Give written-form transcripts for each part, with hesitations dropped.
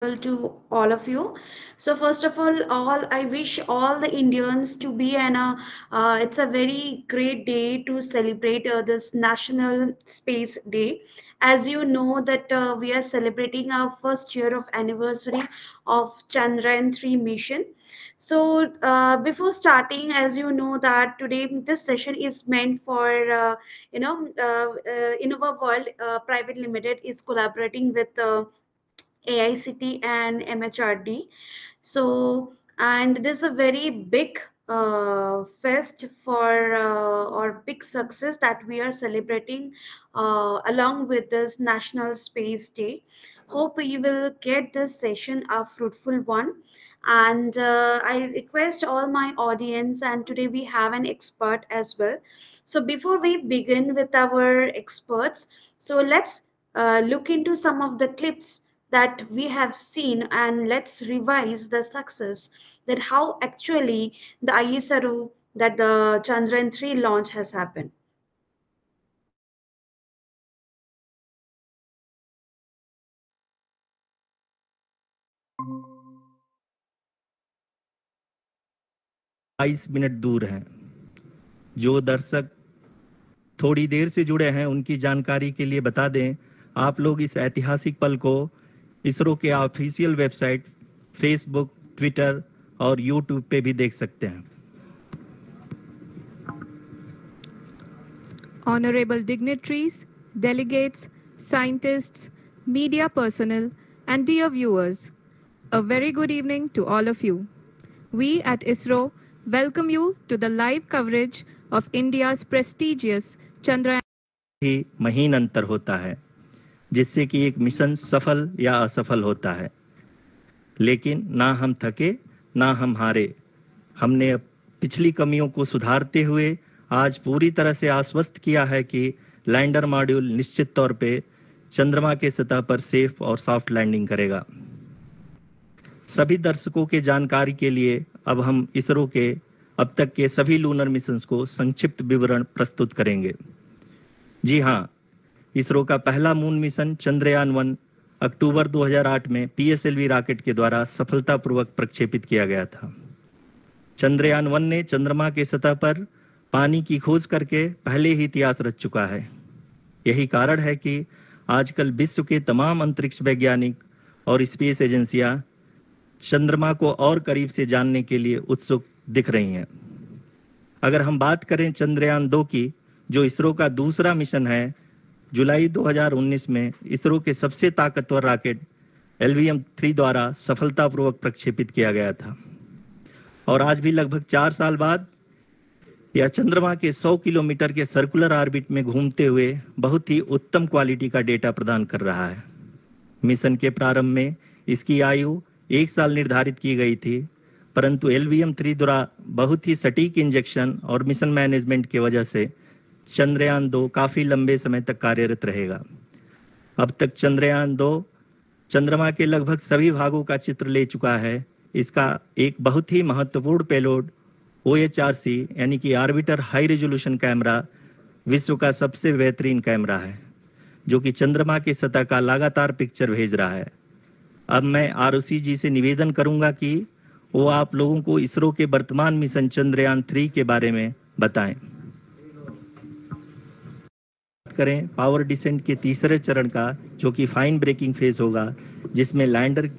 to all of you. So first of all I wish all the Indians to be it's a very great day to celebrate this National Space Day. As you know that we are celebrating our first year of anniversary of Chandrayaan 3 mission. So before starting, as you know that today this session is meant for InnovaWorld Private Limited is collaborating with AICT and MHRD. So, and this is a very big fest for or big success that we are celebrating along with this National Space Day. Hope we will get this session a fruitful one. And I request all my audience, and today we have an expert as well. So before we begin with our experts, so let's look into some of the clips that we have seen, and let's revise the success that how actually the ISRO that the Chandrayaan 3 launch has happened. बाईस minute दूर हैं। जो दर्शक थोड़ी देर से जुड़े हैं उनकी जानकारी के लिए बता दें, आप लोग इस ऐतिहासिक पल को इसरो के ऑफिशियल वेबसाइट, फेसबुक, ट्विटर और यूट्यूब पे भी देख सकते हैं। Honorable dignitaries, delegates, scientists, media personnel, and dear viewers, a very good evening to all of you. We at ISRO welcome you to the live coverage of India's prestigious Chandrayaan. ही महीन अंतर होता है, जिससे कि एक मिशन सफल या असफल होता है। लेकिन ना हम थके, ना हम हारे। हमने पिछली कमियों को सुधारते हुए आज पूरी तरह से आश्वस्त किया है कि लैंडर मॉड्यूल निश्चित तौर पे चंद्रमा के सतह पर सेफ और सॉफ्ट लैंडिंग करेगा। सभी दर्शकों के जानकारी के लिए अब हम इसरो के अब तक के सभी लूनर मिशंस को संक्षिप्त विवरण प्रस्तुत करेंगे। जी हाँ, इसरो का पहला मून मिशन चंद्रयान 1 अक्टूबर 2008 में पीएसएलवी रॉकेट के द्वारा सफलतापूर्वक प्रक्षेपित किया गया था। चंद्रयान 1 ने चंद्रमा के सतह पर पानी की खोज करके पहले ही इतिहास रच चुका है। यही कारण है कि आजकल विश्व के तमाम अंतरिक्ष वैज्ञानिक और स्पेस एजेंसियां चंद्रमा को और करीब से जानने के लिए उत्सुक दिख रही हैं। अगर हम बात करें चंद्रयान 2 की, जो इसरो का दूसरा मिशन है, जुलाई 2019 में इसरो के सबसे ताकतवर रॉकेट LVM-3 द्वारा सफलतापूर्वक प्रक्षेपित किया गया था। और आज भी लगभग 4 साल बाद यह चंद्रमा के 100 किलोमीटर के सर्कुलर ऑर्बिट में घूमते हुए बहुत ही उत्तम क्वालिटी का डेटा प्रदान कर रहा है। मिशन के प्रारंभ में इसकी आयु 1 साल निर्धारित की गई थी, परंतु LVM-3 द्वारा बहुत ही सटीक इंजेक्शन और मिशन मैनेजमेंट की वजह से चंद्रयान 2 काफी लंबे समय तक कार्यरत रहेगा। अब तक चंद्रयान 2 चंद्रमा के लगभग सभी भागों का चित्र ले चुका है। इसका एक बहुत ही महत्वपूर्ण पेलोड OHRC यानी कि ऑर्बिटर हाई रेजोल्यूशन कैमरा विश्व का सबसे बेहतरीन कैमरा है, जो कि चंद्रमा की सतह का लगातार पिक्चर भेज रहा है। अब मैं ROC जी से निवेदन करूंगा कि वो आप लोगों को इसरो के वर्तमान मिशन चंद्रयान 3 के बारे में बताएं। करें पावर डिसेंट के तीसरे चरण का, जो कि फाइन ब्रेकिंग फेज होगा, जिसमें लैंडर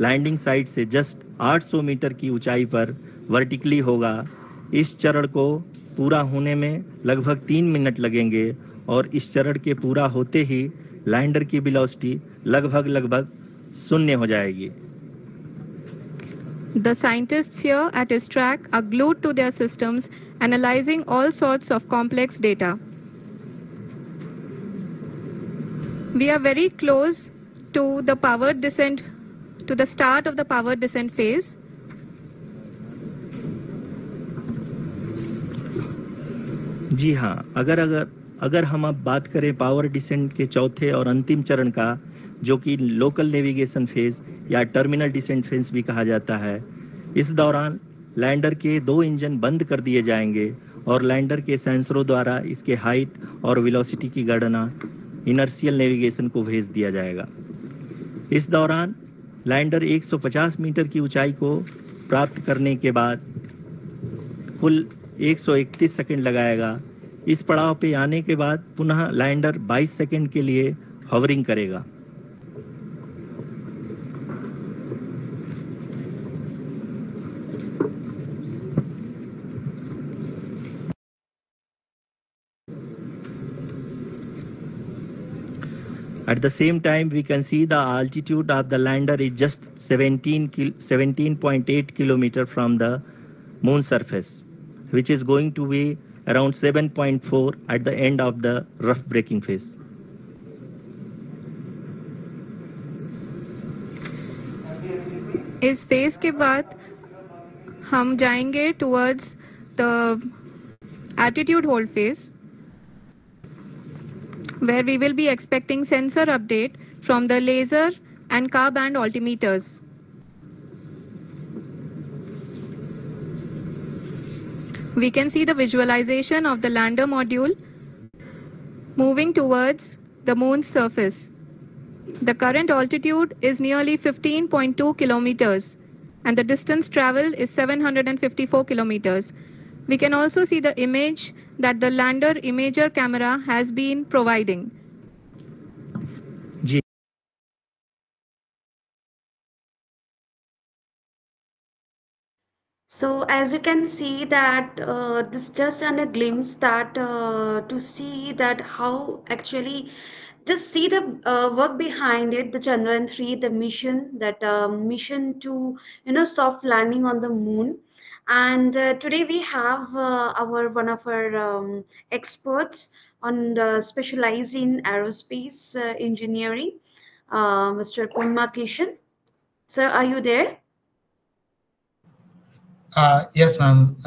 लैंडिंग साइट से जस्ट 800 मीटर की ऊंचाई पर वर्टिकली होगा। इस चरण को पूरा होने में लगभग 3 मिनट लगेंगे और इस चरण के पूरा होते ही लैंडर की वेलोसिटी लगभग शून्य हो जाएगी। The scientists here at ISTRAC are glued to their systems, analyzing all sorts of complex data. We are very close to the power descent, to the start of the power descent phase. जी हाँ, अगर हम अब बात करें power descent के चौथे और अंतिम चरण का, जो कि लोकल नेविगेशन फेज या टर्मिनल डिसेंट फेज भी कहा जाता है, इस दौरान लैंडर के 2 इंजन बंद कर दिए जाएंगे और लैंडर के सेंसरों द्वारा इसके हाइट और वेलोसिटी की गणना इनर्शियल नेविगेशन को भेज दिया जाएगा। इस दौरान लैंडर 150 मीटर की ऊंचाई को प्राप्त करने के बाद कुल 131 सेकंड लगाएगा। इस पड़ाव पे आने के बाद पुनः लैंडर 22 सेकंड के लिए हॉवरिंग करेगा। At the same time, we can see the altitude of the lander is just 17.8 kilometer from the moon surface, which is going to be around 7.4 at the end of the rough braking phase. इस phase के बाद हम जाएंगे towards the attitude hold phase, where we will be expecting sensor update from the laser and car band altimeters. We can see the visualization of the lander module moving towards the moon's surface. The current altitude is nearly 15.2 kilometers and the distance traveled is 754 kilometers. We can also see the image that the lander imager camera has been providing. जी So as you can see that this just a glimpse that to see that how actually just see the work behind it, the Chandrayaan 3, the mission, that mission to soft landing on the moon. And today we have our one of our experts on the specialized in aerospace engineering, Mr. Punma Kishan. Sir, are you there? Yes, ma'am.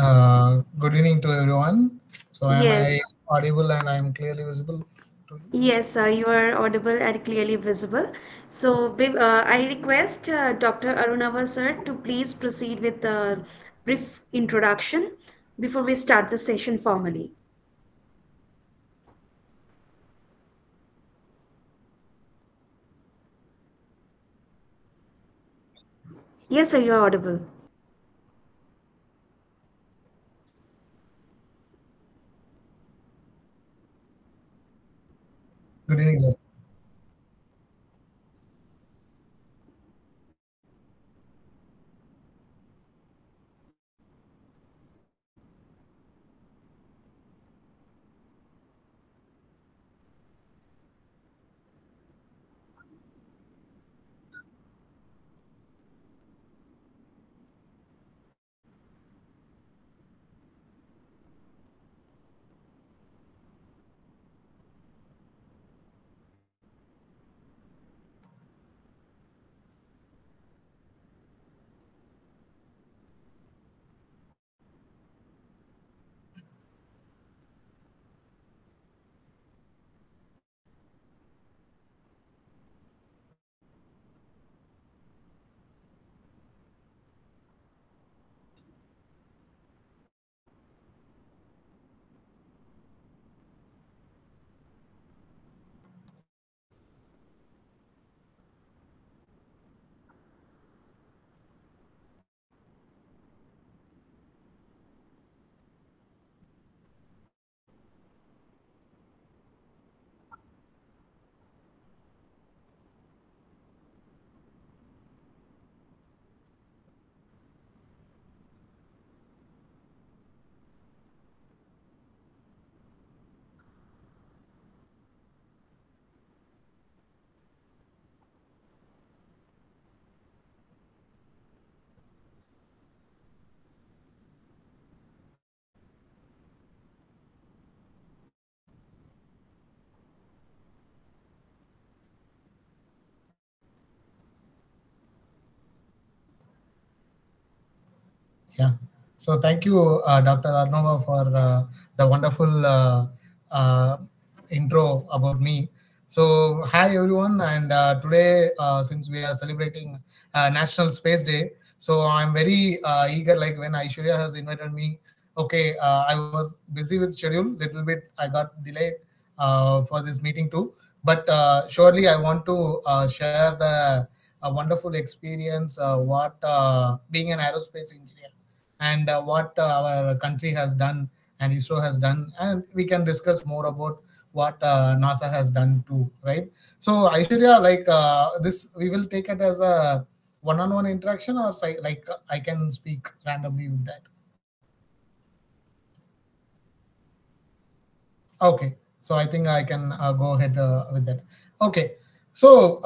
Good evening to everyone. So, am I Yes. audible and I am clearly visible to you? Yes, you are audible and clearly visible. So, I request Dr. Arunava sir to please proceed with the brief introduction before we start the session formally. Yes, sir, you are audible. Good evening, sir. Yeah. So thank you, Dr. Arnova, for the wonderful intro about me. So hi everyone, and today since we are celebrating National Space Day, so I'm very eager. Like when Aishwarya has invited me, okay, I was busy with schedule. Little bit I got delayed for this meeting too, but surely I want to share the a wonderful experience what being an aerospace engineer, and what our country has done and ISRO has done, and we can discuss more about what NASA has done too, right? So Aishwarya, like this, we will take it as a one-on-one interaction, or like I can speak randomly with that. Okay, so I think I can go ahead with that. Okay, so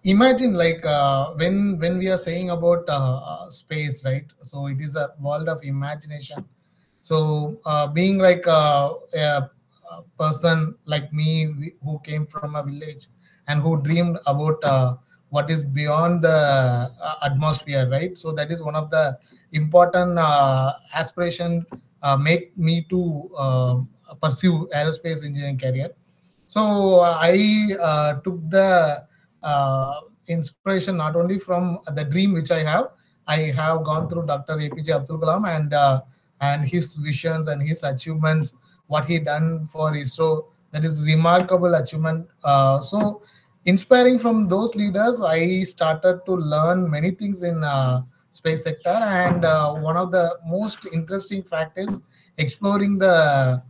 imagine like when we are saying about space, right? So it is a world of imagination. So being like a person like me who came from a village and who dreamed about what is beyond the atmosphere, right? So that is one of the important aspiration make me to pursue aerospace engineering career. So I took the inspiration not only from the dream which I have. I have gone through Dr. APJ Abdul Kalam and his visions and his achievements, what he done for ISRO. That is remarkable achievement. So inspiring from those leaders, I started to learn many things in space sector. And one of the most interesting fact is exploring the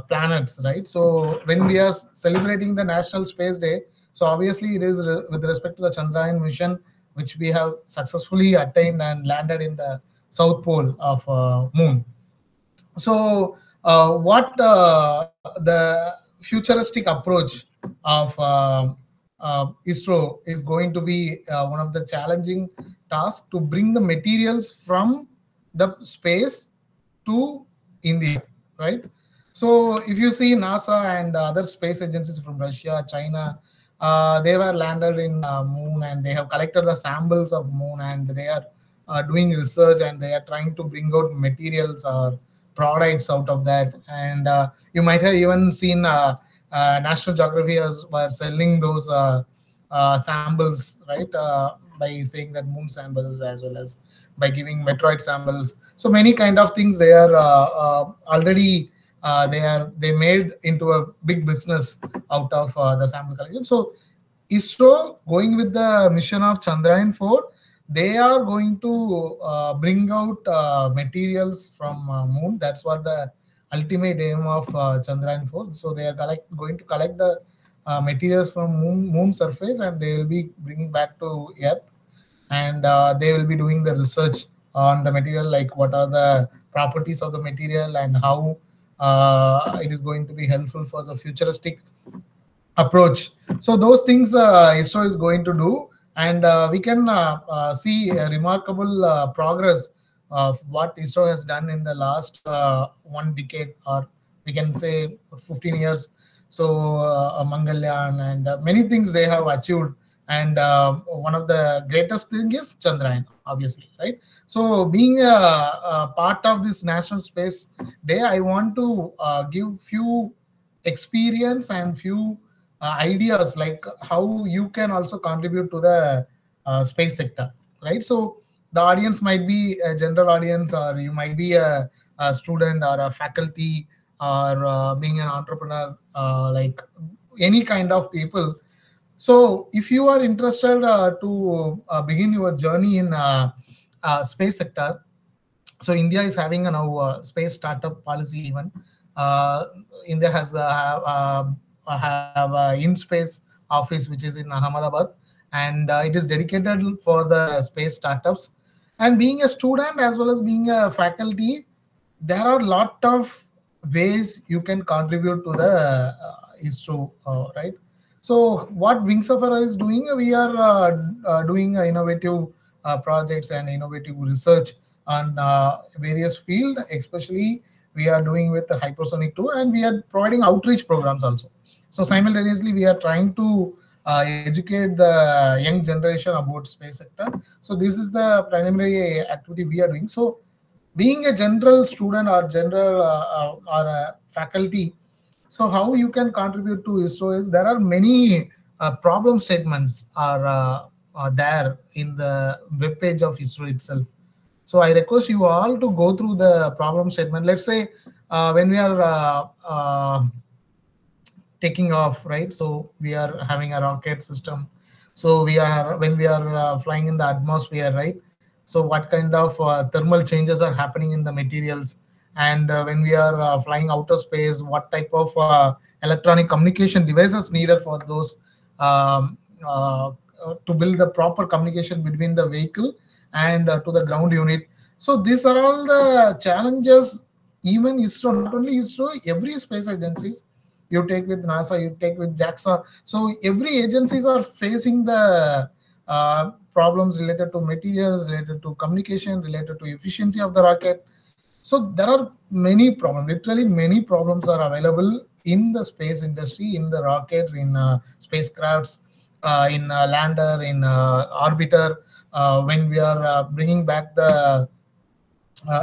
planets, right? So when we are celebrating the National Space Day, so obviously it is with respect to the Chandrayaan mission, which we have successfully attained and landed in the south pole of moon. So what the futuristic approach of ISRO is going to be one of the challenging tasks to bring the materials from the space to India, right? So if you see NASA and other space agencies from Russia, China, they were landed in moon, and they have collected the samples of moon, and they are doing research, and they are trying to bring out materials or products out of that. And you might have even seen National Geography were selling those samples, right? By saying that moon samples, as well as by giving meteorite samples. So many kind of things they are already they made into a big business out of the sample collection. So ISRO going with the mission of Chandrayaan 4, they are going to bring out materials from moon. That's what the ultimate aim of Chandrayaan 4. So they are going to collect the materials from moon surface, and they will be bringing back to Earth. And they will be doing the research on the material, like what are the properties of the material, and how it is going to be helpful for the futuristic approach. So those things ISRO is going to do, and we can see a remarkable progress of what ISRO has done in the last 1 decade, or we can say 15 years. So Mangalyaan and many things they have achieved, and one of the greatest thing is Chandrayaan, obviously, right? So being a part of this National Space Day, I want to give few experience and few ideas, like how you can also contribute to the space sector, right? So the audience might be a general audience, or you might be a student or a faculty, or being an entrepreneur, like any kind of people. So if you are interested to begin your journey in space sector, so India is having a now space startup policy even. Uh, India has have a in-space office which is in Ahmedabad, and it is dedicated for the space startups. And being a student as well as being a faculty, there are a lot of ways you can contribute to the ISRO, right? So what Wings of Fire is doing, we are doing innovative projects and innovative research on various field. Especially we are doing with the hypersonic too, and we are providing outreach programs also. So simultaneously we are trying to educate the young generation about space sector. So this is the preliminary activity we are doing. So being a general student or general or a faculty, so how you can contribute to ISRO is there are many problem statements are there in the web page of ISRO itself. So I request you all to go through the problem statement. Let's say when we are taking off, right? So we are having a rocket system. So we are, when we are flying in the atmosphere, right? So what kind of thermal changes are happening in the materials, and when we are flying outer space, what type of electronic communication devices needed for those, um, to build the proper communication between the vehicle and to the ground unit. So these are all the challenges. Even ISRO, not only ISRO, every space agencies, you take with NASA, you take with JAXA, so every agencies are facing the problems related to materials, related to communication, related to efficiency of the rocket. So there are many problems. Literally, many problems are available in the space industry, in the rockets, in spacecrafts, in lander, in orbiter. When we are bringing back the,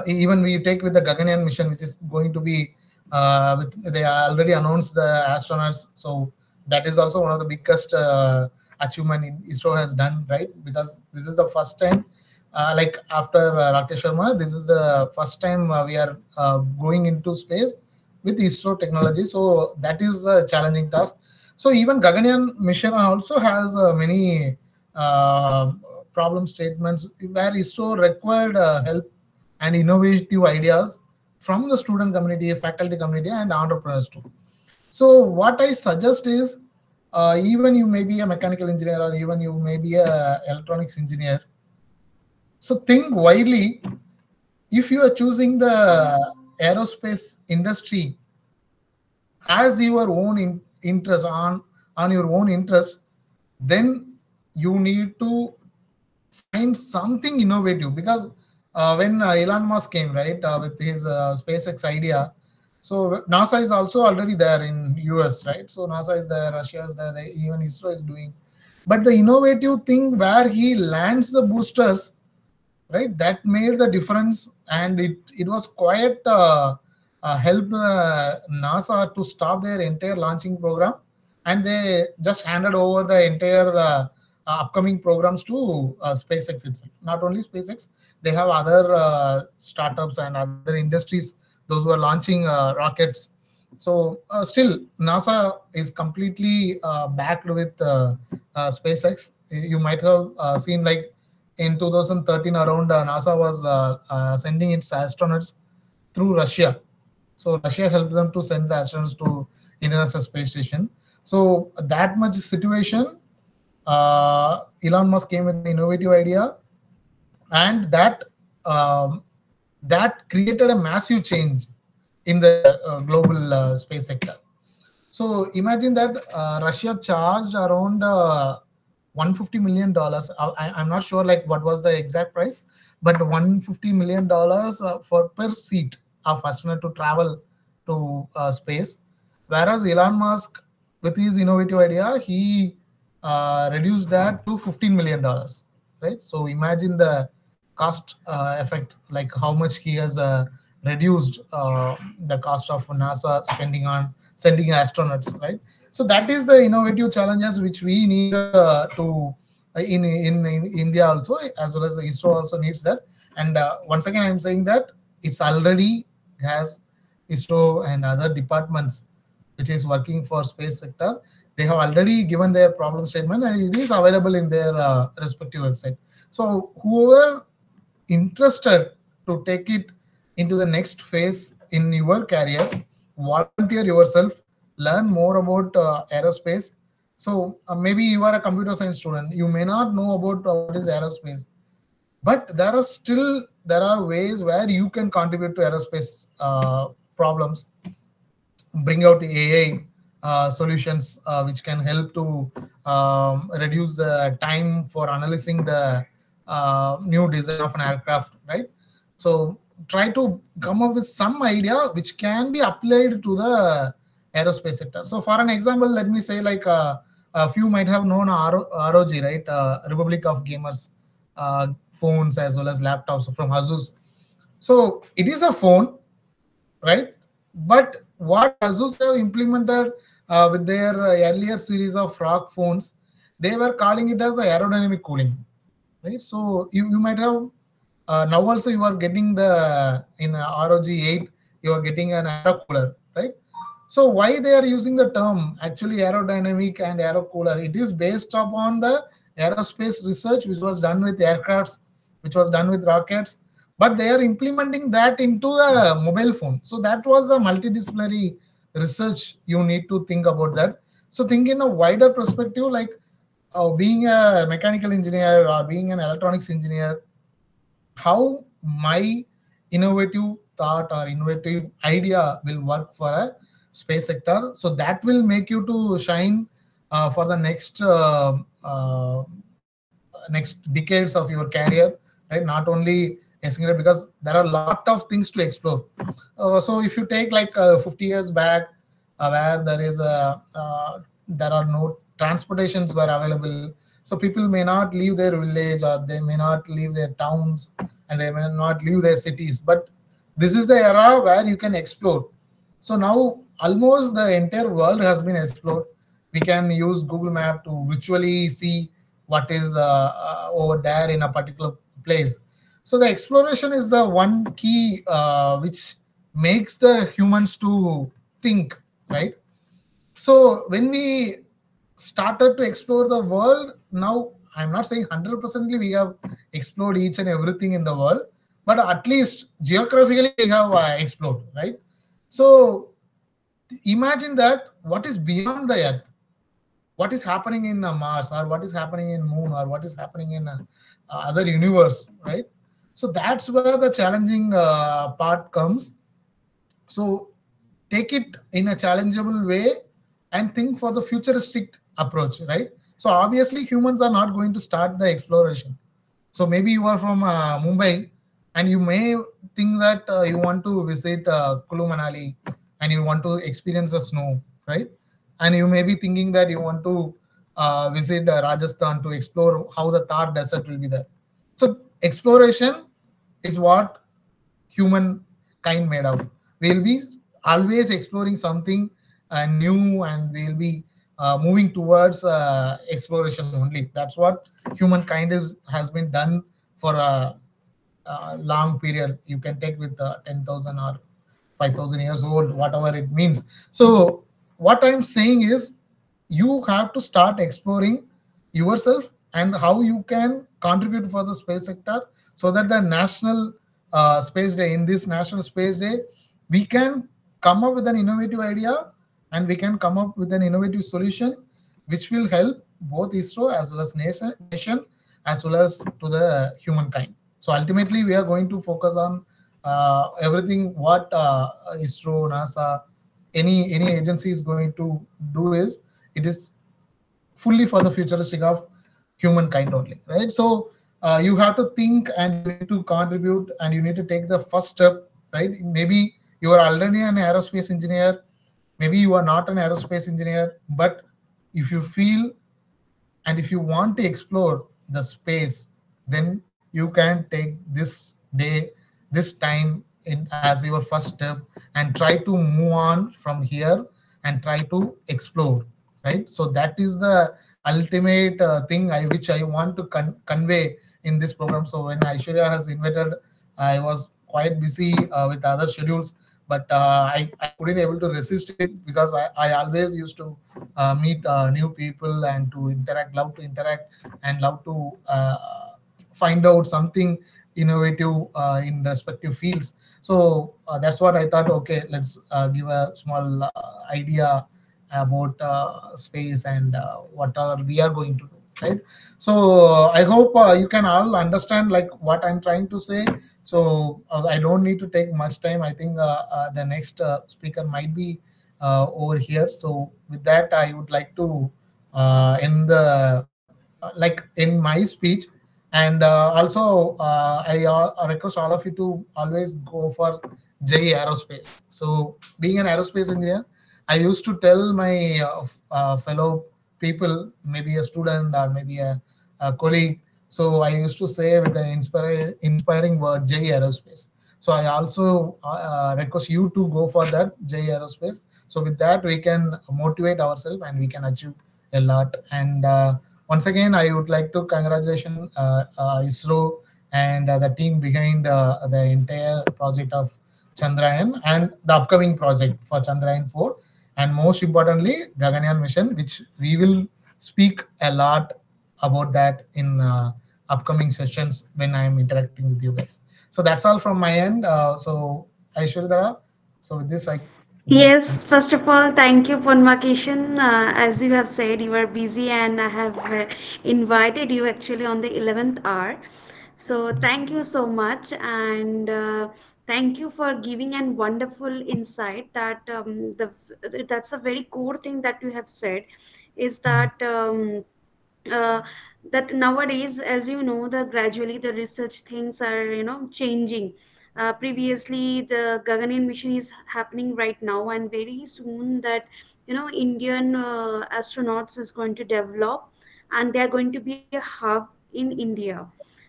even we take with the Gaganyaan mission, which is going to be, they already announced the astronauts. So that is also one of the biggest achievement in ISRO has done, right? Because this is the first time, like after Rakesh Sharma, this is the first time we are going into space with ISRO technology. So that is a challenging task. So even Gaganyaan mission also has many uh, problem statements where ISRO required help and innovative ideas from the student community, faculty community, and entrepreneurs too. So what I suggest is, even you may be a mechanical engineer, or even you may be a electronics engineer. So think widely. If you are choosing the aerospace industry as your own interest, on your own interest, then you need to find something innovative. Because when Elon Musk came, right, with his SpaceX idea, so NASA is also already there in US, right? So NASA is there, Russia is there, even ISRO is doing. But the innovative thing where he lands the boosters, right, that made the difference, and it was quite helped NASA to stop their entire launching program, and they just handed over the entire upcoming programs to SpaceX itself. Not only SpaceX, they have other startups and other industries, those who are launching rockets. So still NASA is completely backed with SpaceX. You might have seen, like in 2013 around, NASA was sending its astronauts through Russia. So Russia helped them to send the astronauts to International Space Station. So that much situation, Elon Musk came with an innovative idea, and um, that created a massive change in the global space sector. So imagine that Russia charged around $150 million. I'm not sure like what was the exact price, but $150 million for per seat of astronaut to travel to space. Whereas Elon Musk, with his innovative idea, he reduced that to $15 million. Right. So imagine the cost effect, like how much he has reduced the cost of NASA spending on sending astronauts, right? So that is the innovative challenges which we need to in India also, as well as ISRO also needs that. And once again, I'm saying that it's already has ISRO and other departments which is working for space sector. They have already given their problem statement, and it is available in their respective website. So whoever interested to take it into the next phase in your career, volunteer yourself, learn more about aerospace. So maybe you are a computer science student, you may not know about what is aerospace, but there are ways where you can contribute to aerospace problems, bring out AI solutions which can help to reduce the time for analyzing the new design of an aircraft, right? So try to come up with some idea which can be applied to the aerospace sector. So for an example, let me say, like a few might have known ROG, right? Republic of Gamers phones as well as laptops from Asus. So it is a phone, right? But what Asus have implemented with their earlier series of Rock phones, they were calling it as a aerodynamic cooling, right? So you might have now also you are getting the in ROG 8, you are getting an aero cooler, right? So why they are using the term actually aerodynamic and aero cooler? It is based upon the aerospace research which was done with aircrafts, which was done with rockets, but they are implementing that into the mobile phone. So that was the multidisciplinary research you need to think about that. So think in a wider perspective, like being a mechanical engineer or being an electronics engineer, how my innovative thought or innovative idea will work for a space sector. So that will make you to shine for the next decades of your career, right? Not only a single, because there are a lot of things to explore. So if you take like 50 years back, where there are no transportations were available, so people may not leave their village, or they may not leave their towns, and they may not leave their cities. But this is the era where you can explore. So now almost the entire world has been explored. We can use Google Map to virtually see what is over there in a particular place. So the exploration is the one key which makes the humans to think, right? So when we started to explore the world, now I'm not saying 100% we have explored each and everything in the world, but at least geographically we have explored, right? So imagine that what is beyond the earth, what is happening in Mars, or what is happening in moon, or what is happening in other universe, right? So that's where the challenging part comes. So take it in a challengeable way and think for the futuristic approach, right? So obviously humans are not going to start the exploration. So maybe you are from Mumbai, and you may think that you want to visit Kulu Manali, and you want to experience the snow, right? And you may be thinking that you want to visit Rajasthan to explore how the Thar desert will be there. So exploration is what human kind made of. We'll be always exploring something new, and we'll be moving towards exploration only. That's what humankind is has been done for a long period. You can take with 10,000 or 5,000 years old, whatever it means. So what I'm saying is, you have to start exploring yourself and how you can contribute for the space sector, so that the national space day, in this national space day, we can come up with an innovative idea, and we can come up with an innovative solution which will help both ISRO as well as nation as well as to the humankind. So ultimately we are going to focus on everything what ISRO, NASA, any agency is going to do is, it is fully for the futuristic of humankind only, right? So you have to think, and you need to contribute, and you need to take the first step, right? Maybe you are already an aerospace engineer, maybe you are not an aerospace engineer, but if you feel and if you want to explore the space, then you can take this day, this time in as your first step, and try to move on from here and try to explore, right? So that is the ultimate thing which I want to convey in this program. So when Aishwarya has invited, I was quite busy with other schedules, but I couldn't able to resist it, because I always used to meet new people and to interact, love to interact, and love to find out something innovative in respective fields. So that's what I thought. Okay, let's give a small idea about space and what are we are going to do, right? So I hope you can all understand like what I'm trying to say. So I don't need to take much time. I think the next speaker might be over here. So with that, I would like to end the like in my speech. And also I request all of you to always go for J Aerospace. So being an aerospace engineer, I used to tell my fellow people, maybe a student or maybe a colleague. So I used to say with an inspiring word, J Aerospace. So I also request you to go for that J Aerospace. So with that, we can motivate ourselves and we can achieve a lot. And once again, I would like to congratulation ISRO and the team behind the entire project of Chandrayaan and the upcoming project for Chandrayaan 4. and most importantly Gaganyaan mission, which we will speak a lot about that in upcoming sessions when I am interacting with you guys. So that's all from my end. So Aishwarya, so with this I Yes, first of all, thank you, Ponmakishan. As you have said, you are busy, and I have invited you actually on the 11th hour. So, thank you so much, and thank you for giving an wonderful insight that that's a very core thing that you have said is that. Uh, that nowadays, as you know, the gradually the research things are changing. Previously the Gaganyaan mission is happening right now, and very soon that Indian astronauts is going to develop, and they are going to be a hub in India,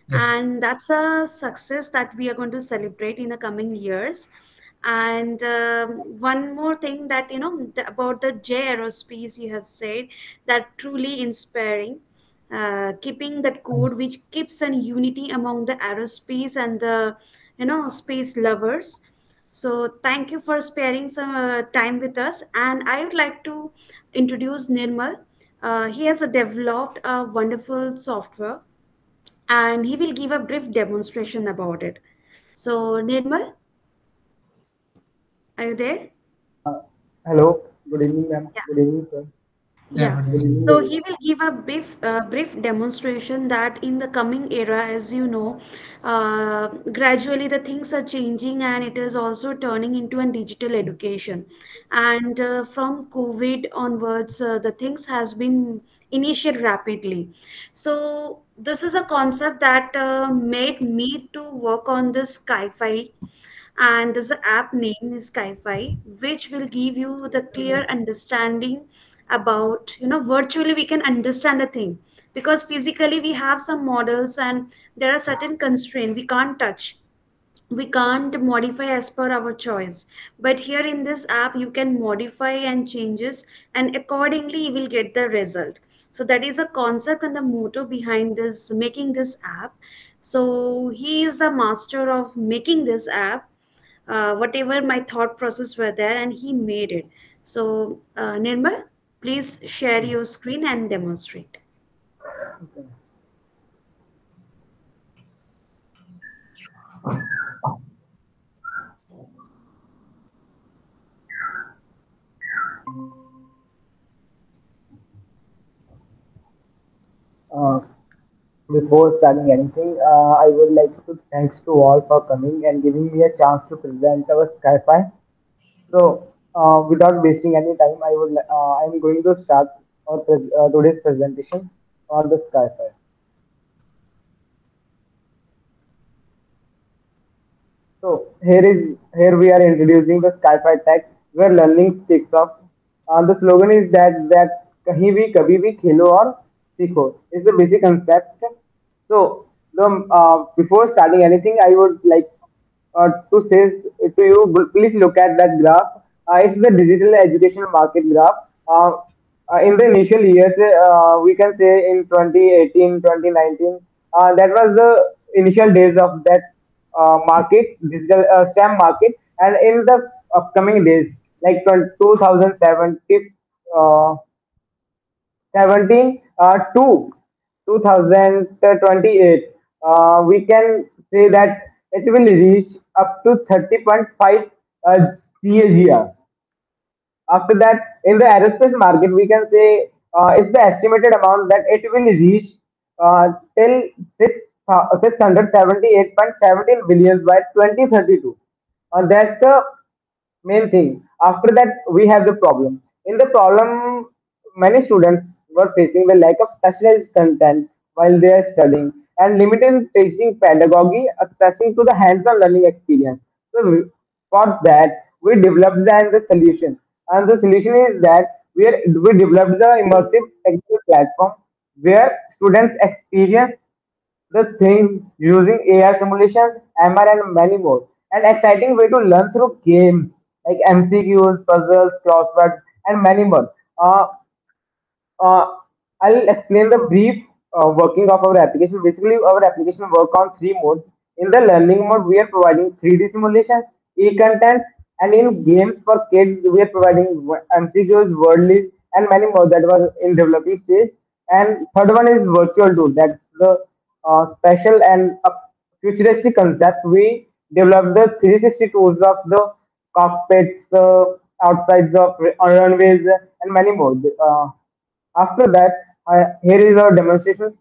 yeah. and that's a success that we are going to celebrate in the coming years. And one more thing that about the J aerospace you have said, that truly inspiring, keeping that code which keeps an unity among the aerospace and the space lovers. So thank you for sparing some time with us, and I would like to introduce Nirmal. He has developed a wonderful software, and he will give a brief demonstration about it. So Nirmal, are you there? Hello, good evening, ma'am. Yeah. Good evening, sir. Yeah, Yeah. good Good evening. evening, So he everyone. will give a brief demonstration that in the coming era, as you know, gradually the things are changing, and it is also turning into a digital education. And from COVID onwards, the things has been initiated rapidly. So this is a concept that made me to work on this sci-fi, and there's an app name is Skyfi, which will give you the clear understanding about virtually we can understand a thing, because physically we have some models and there are certain constraints we can't touch, we can't modify as per our choice. But here in this app you can modify and changes, and accordingly you will get the result. So that is a concept and the motto behind this making this app. So he is the master of making this app, whatever my thought process were there, and he made it. So Nirmal, please share your screen and demonstrate. Okay. Uh, Before starting anything, I would like to thanks to all for coming and giving me a chance to present our Skyfi. So, without wasting any time, I am going to start today's presentation on the Skyfi. So here we are introducing the Sci-Fi Tech where learning takes off. The slogan is that कहीं भी कभी भी खेलो और सीखो is the basic concept. So before starting anything, I would like to say to you, please look at that graph. It's the digital education market graph. In the initial years, we can say in 2018, 2019, that was the initial days of that market, digital STEM market, and in the upcoming days, like 2017, uh, 17 to 2028, we can say that it will reach up to 30.5 CAGR. After that, in the aerospace market, we can say it's the estimated amount that it will reach till 678.17 billion by 2032. That's the main thing. After that, we have the problem. In the problem, many students were facing the lack of specialized content while they are studying and limited teaching pedagogy, accessing to the hands-on learning experience. So for that, we developed the solution, and the solution is that we developed the immersive technical platform where students experience the things using AI simulation, MR, and many more. An exciting way to learn through games like MCQs, puzzles, crosswords, and many more. Uh, I'll explain the brief working of our application. Basically, our application work on three modes. In the learning mode, we are providing 3D simulation, e-content, And in games for kids, we are providing MCQs, worldly, and many more that were in developing stage. And third one is virtual tool. That's the special and futuristic concept. We developed the 360 tools of the cockpits, outsides of runways, and many more. After that, here is our demonstration.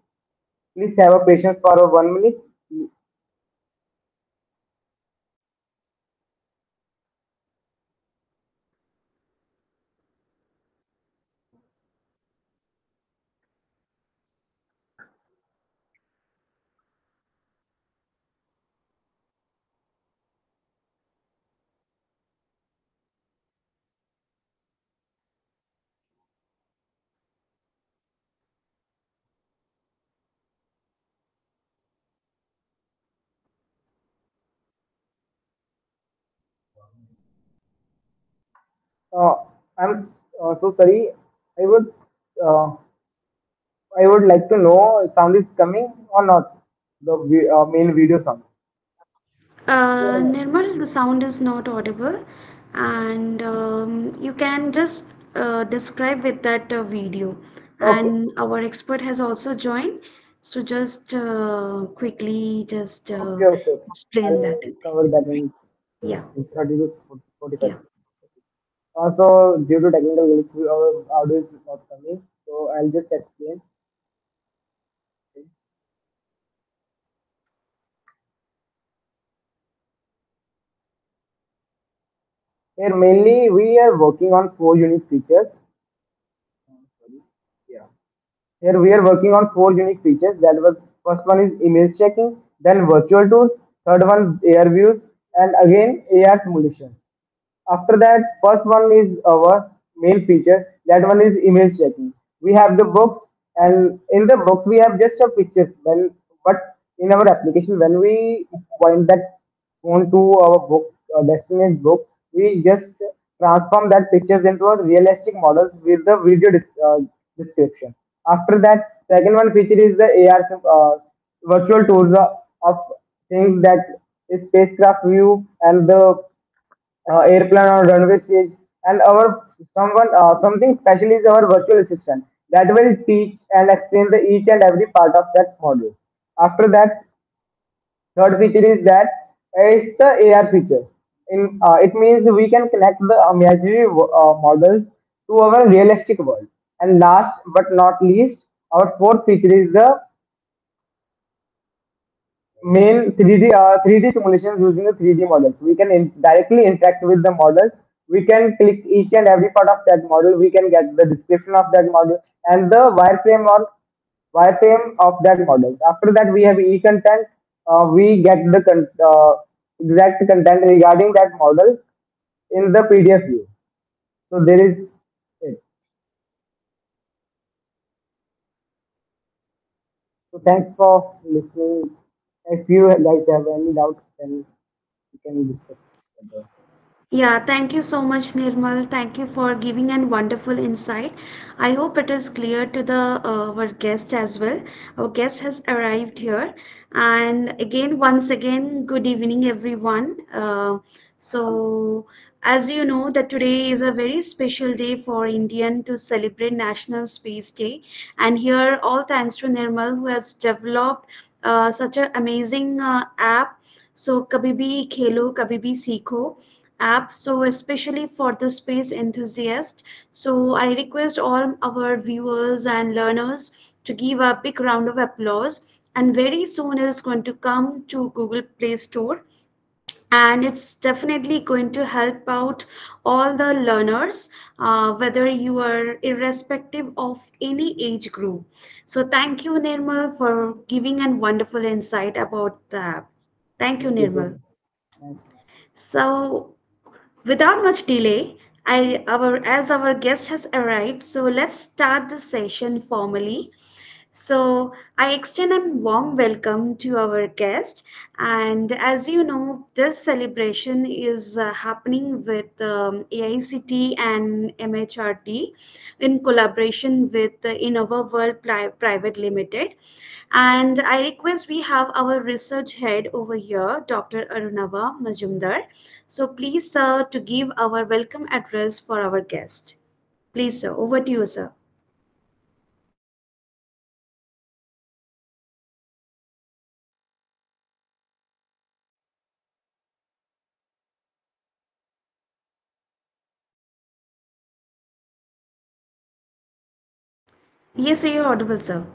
Please have a patience for a 1 minute. Uh, I'm so sorry. I would uh, I would like to know sound is coming or not. The main video sound. Nirmal, the sound is not audible, and you can just describe with that video. Okay. And our expert has also joined, so just quickly just Okay. Okay. Okay. explain that. I'll cover that Yeah, in 30 to 45 yeah. seconds. Also, due to technical glitch, our audio is not coming. So I'll just explain. Here mainly we are working on four unique features. Sorry. Yeah. Here we are working on four unique features. That was first one is image checking, then virtual tools, third one AR views, and again AR simulations. After that, first one is our main feature. That one is image checking. We have the books, and in the books we have just a pictures. But in our application, when we point that phone to our book, destination book, we just transform that pictures into a realistic models with the video description. After that, second one feature is the AR virtual tours of things that is spacecraft view and the airplane or runway stage. And our someone something special is our virtual assistant that will teach and explain the each and every part of that module. After that, third feature is that is the AR feature. It means we can connect the imaginary model to our realistic world. And last but not least, our fourth feature is the main 3D simulations using the 3D models. We can directly interact with the model. We can click each and every part of that model. We can get the description of that model and the wireframe of that model. After that, we have e-content. We get the exact content regarding that model in the PDF view. So there is it. So thanks for listening. If you guys have any doubts, then we can discuss further. Yeah, thank you so much, Nirmal. Thank you for giving a wonderful insight. I hope it is clear to the our guest as well. Our guest has arrived here, and again, once again, good evening, everyone. So, as you know, that today is a very special day for Indian to celebrate National Space Day, and here, all thanks to Nirmal who has developed such an amazing app. So, kabhi bhi khelo, kabhi bhi सीखो app, so especially for the space enthusiast. So I request all our viewers and learners to give a big round of applause. And very soon it is going to come to Google Play Store, and it's definitely going to help out all the learners, whether you are irrespective of any age group. So thank you, Nirmal, for giving a wonderful insight about the app. Thank you, Thank you so Nirmal. much. Thanks. So without much delay, as our guest has arrived, so let's start the session formally. So, I extend a warm welcome to our guest. And as you know, this celebration is happening with AICT and MHRD in collaboration with InnovaWorld Private Limited. And I request we have our research head over here, Dr. Arunava Majumdar. So, please, sir, to give our welcome address for our guest. Please, sir, over to you, sir. Yes, sir, you're audible, sir.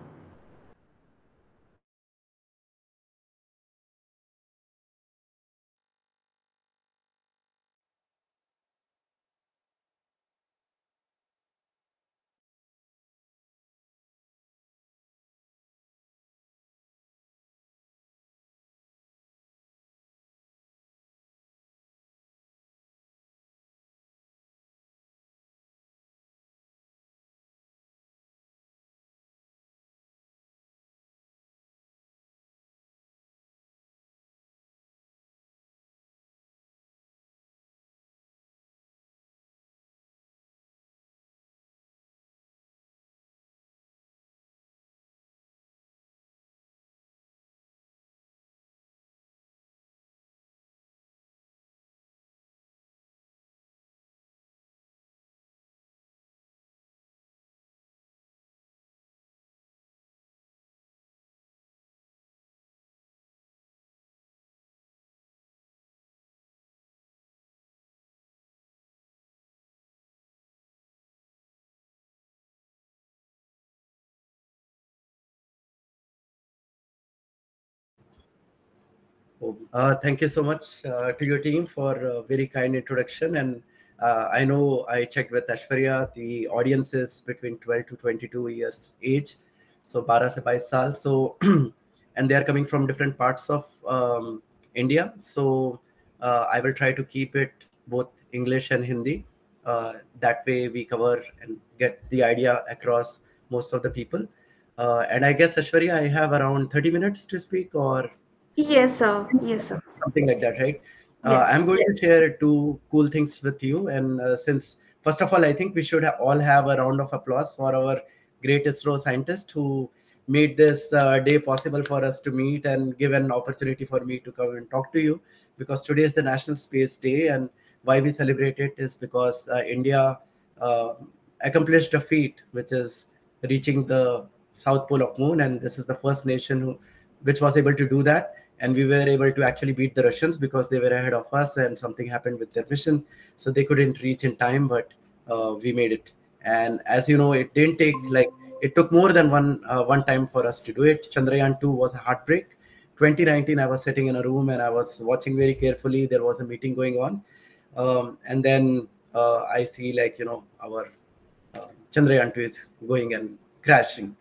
Thank you so much to your team for a very kind introduction. And I know I checked with Ashwarya, the audience is between 12 to 22 years age, so 12 se 22 saal. So, and they are coming from different parts of India. So I will try to keep it both English and Hindi. That way we cover and get the idea across most of the people. And I guess Ashwarya, I have around 30 minutes to speak, or Yes, sir. Yes, sir. something like that, right? I'm Yes. going to share two cool things with you. And since, first of all, I think we should all have a round of applause for our great ISRO scientist who made this day possible for us to meet and give an opportunity for me to come and talk to you. Because today is the National Space Day, and why we celebrate it is because India uh, accomplished a feat, which is reaching the south pole of moon, and this is the first nation which was able to do that. And we were able to actually beat the Russians because they were ahead of us, and something happened with their mission, so they couldn't reach in time. But we made it. And as you know, it didn't take like it took more than one time for us to do it. Chandrayaan 2 was a heartbreak. 2019, I was sitting in a room and I was watching very carefully. There was a meeting going on, and then I see, like, our Chandrayaan 2 is going and crashing.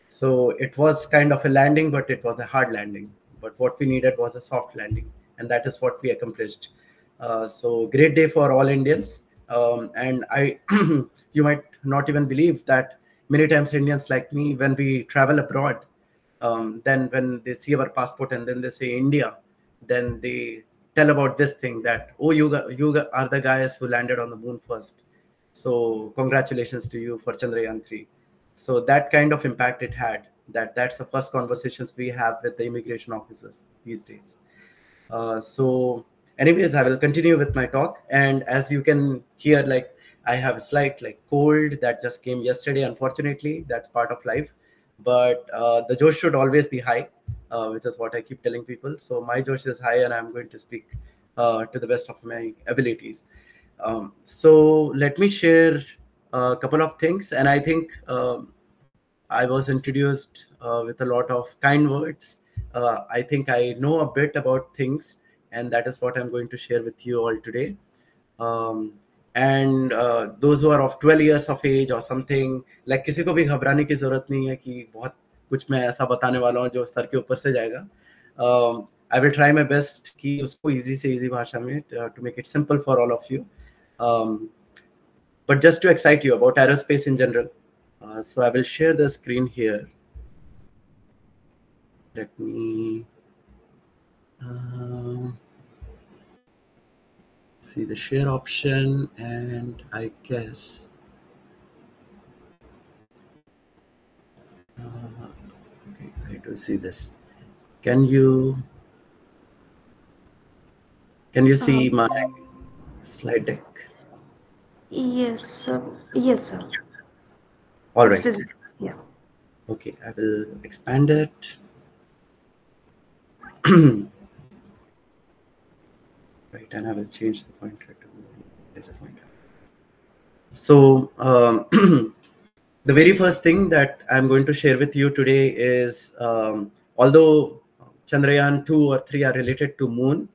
So it was kind of a landing, but it was a hard landing. But what we needed was a soft landing, and that is what we accomplished. So great day for all Indians. And I, you might not even believe that many times Indians like me, when we travel abroad, then when they see our passport and then they say India, then they tell about this thing that, oh, are the guys who landed on the moon first. So congratulations to you for Chandrayaan 3. So that kind of impact it had. That's the first conversations we have with the immigration officers these days. So anyways, I will continue with my talk. And as you can hear, like, I have a slight like cold that just came yesterday. Unfortunately, that's part of life. But the josh should always be high, which is what I keep telling people. So my josh is high, and I'm going to speak to the best of my abilities. So let me share a couple of things. And I think I was introduced with a lot of kind words. I think I know a bit about things, and that is what I'm going to share with you all today. Um, and those who are of 12 years of age or something, like, किसी को भी घबराने की जरूरत नहीं है कि बहुत कुछ मैं ऐसा बताने वाला हूँ जो सर के ऊपर से जाएगा. I will try my best कि उसको easy से easy भाषा में to make it simple for all of you. Um, but just to excite you about aerospace in general. So I will share the screen here. Let me see the share option, and I guess okay, I do see this. Can you see Um, my slide deck? yes, yes, sir. All It's right. visible. Yeah. Okay, I will expand it. Right, and I will change the pointer to as a pointer. So the very first thing that I'm going to share with you today is although Chandrayaan 2 or 3 are related to moon,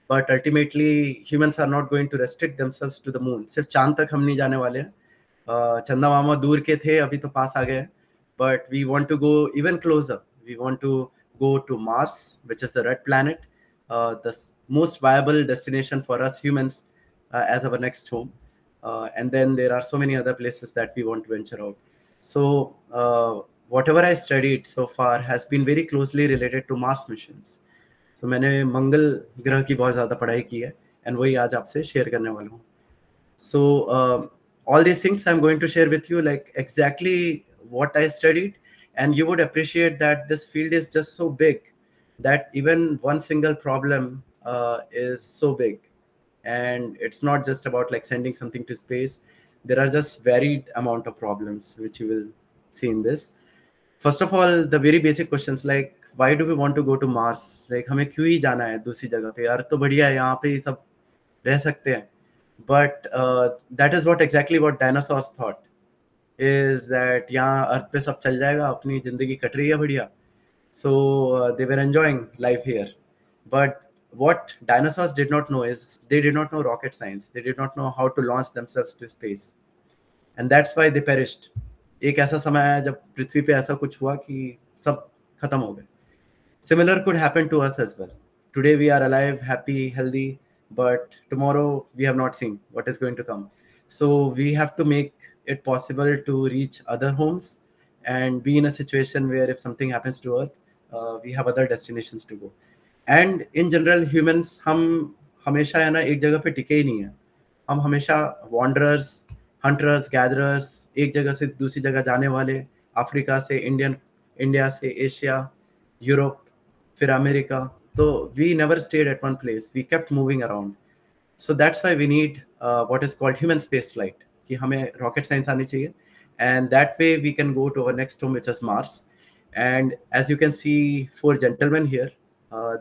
but ultimately humans are not going to restrict themselves to the moon. सिर्फ चांद तक हम नहीं जाने वाले हैं. चंदा मामा दूर के थे, अभी तो पास आ गए. But we want to go even closer. We want to go to Mars, which is the red planet, the most viable destination for us humans as our next home. And then there are so many other places that we want to venture out. So whatever I studied so far has been very closely related to Mars missions. So मैंने मंगल ग्रह की बहुत ज़्यादा पढ़ाई की है, and वही आज आपसे शेयर करने वाला हूँ. So all these things I'm going to share with you, like exactly what I studied, and you would appreciate that this field is just so big that even one single problem is so big, and it's not just about like sending something to space. There are just varied amount of problems which you will see in this. First of all, the very basic questions like why do we want to go to Mars? Like हमें क्यों ही जाना है दूसरी जगह पे? अर्थ तो बढ़िया है, यहाँ पे ही सब रह सकते हैं. But that is what exactly what dinosaurs thought, is that यहाँ अर्थ पे सब चल जाएगा, अपनी जिंदगी कट रही है बढ़िया. So they were enjoying life here. But what dinosaurs did not know is they did not know rocket science. They did not know how to launch themselves to space. And that's why they perished. एक ऐसा समय आया जब पृथ्वी पे ऐसा कुछ हुआ कि सब खत्म हो गए. Similar could happen to us as well. Today we are alive, happy, healthy, but tomorrow we have not seen what is going to come. So we have to make it possible to reach other homes and be in a situation where if something happens to Earth, we have other destinations to go. And in general, humans हम हमेशा है ना एक जगह पे टिके ही नहीं है. हम हमेशा wanderers, hunters, gatherers, एक जगह से दूसरी जगह जाने वाले, अफ्रीका से इंडिया से एशिया, यूरोप, फिर अमेरिका. तो we never stayed at one place. We kept moving around. So that's why we need what is called human space flight. कि हमें rocket science आनी चाहिए, and that way we can go to our next home, which is Mars. And as you can see, four gentlemen here,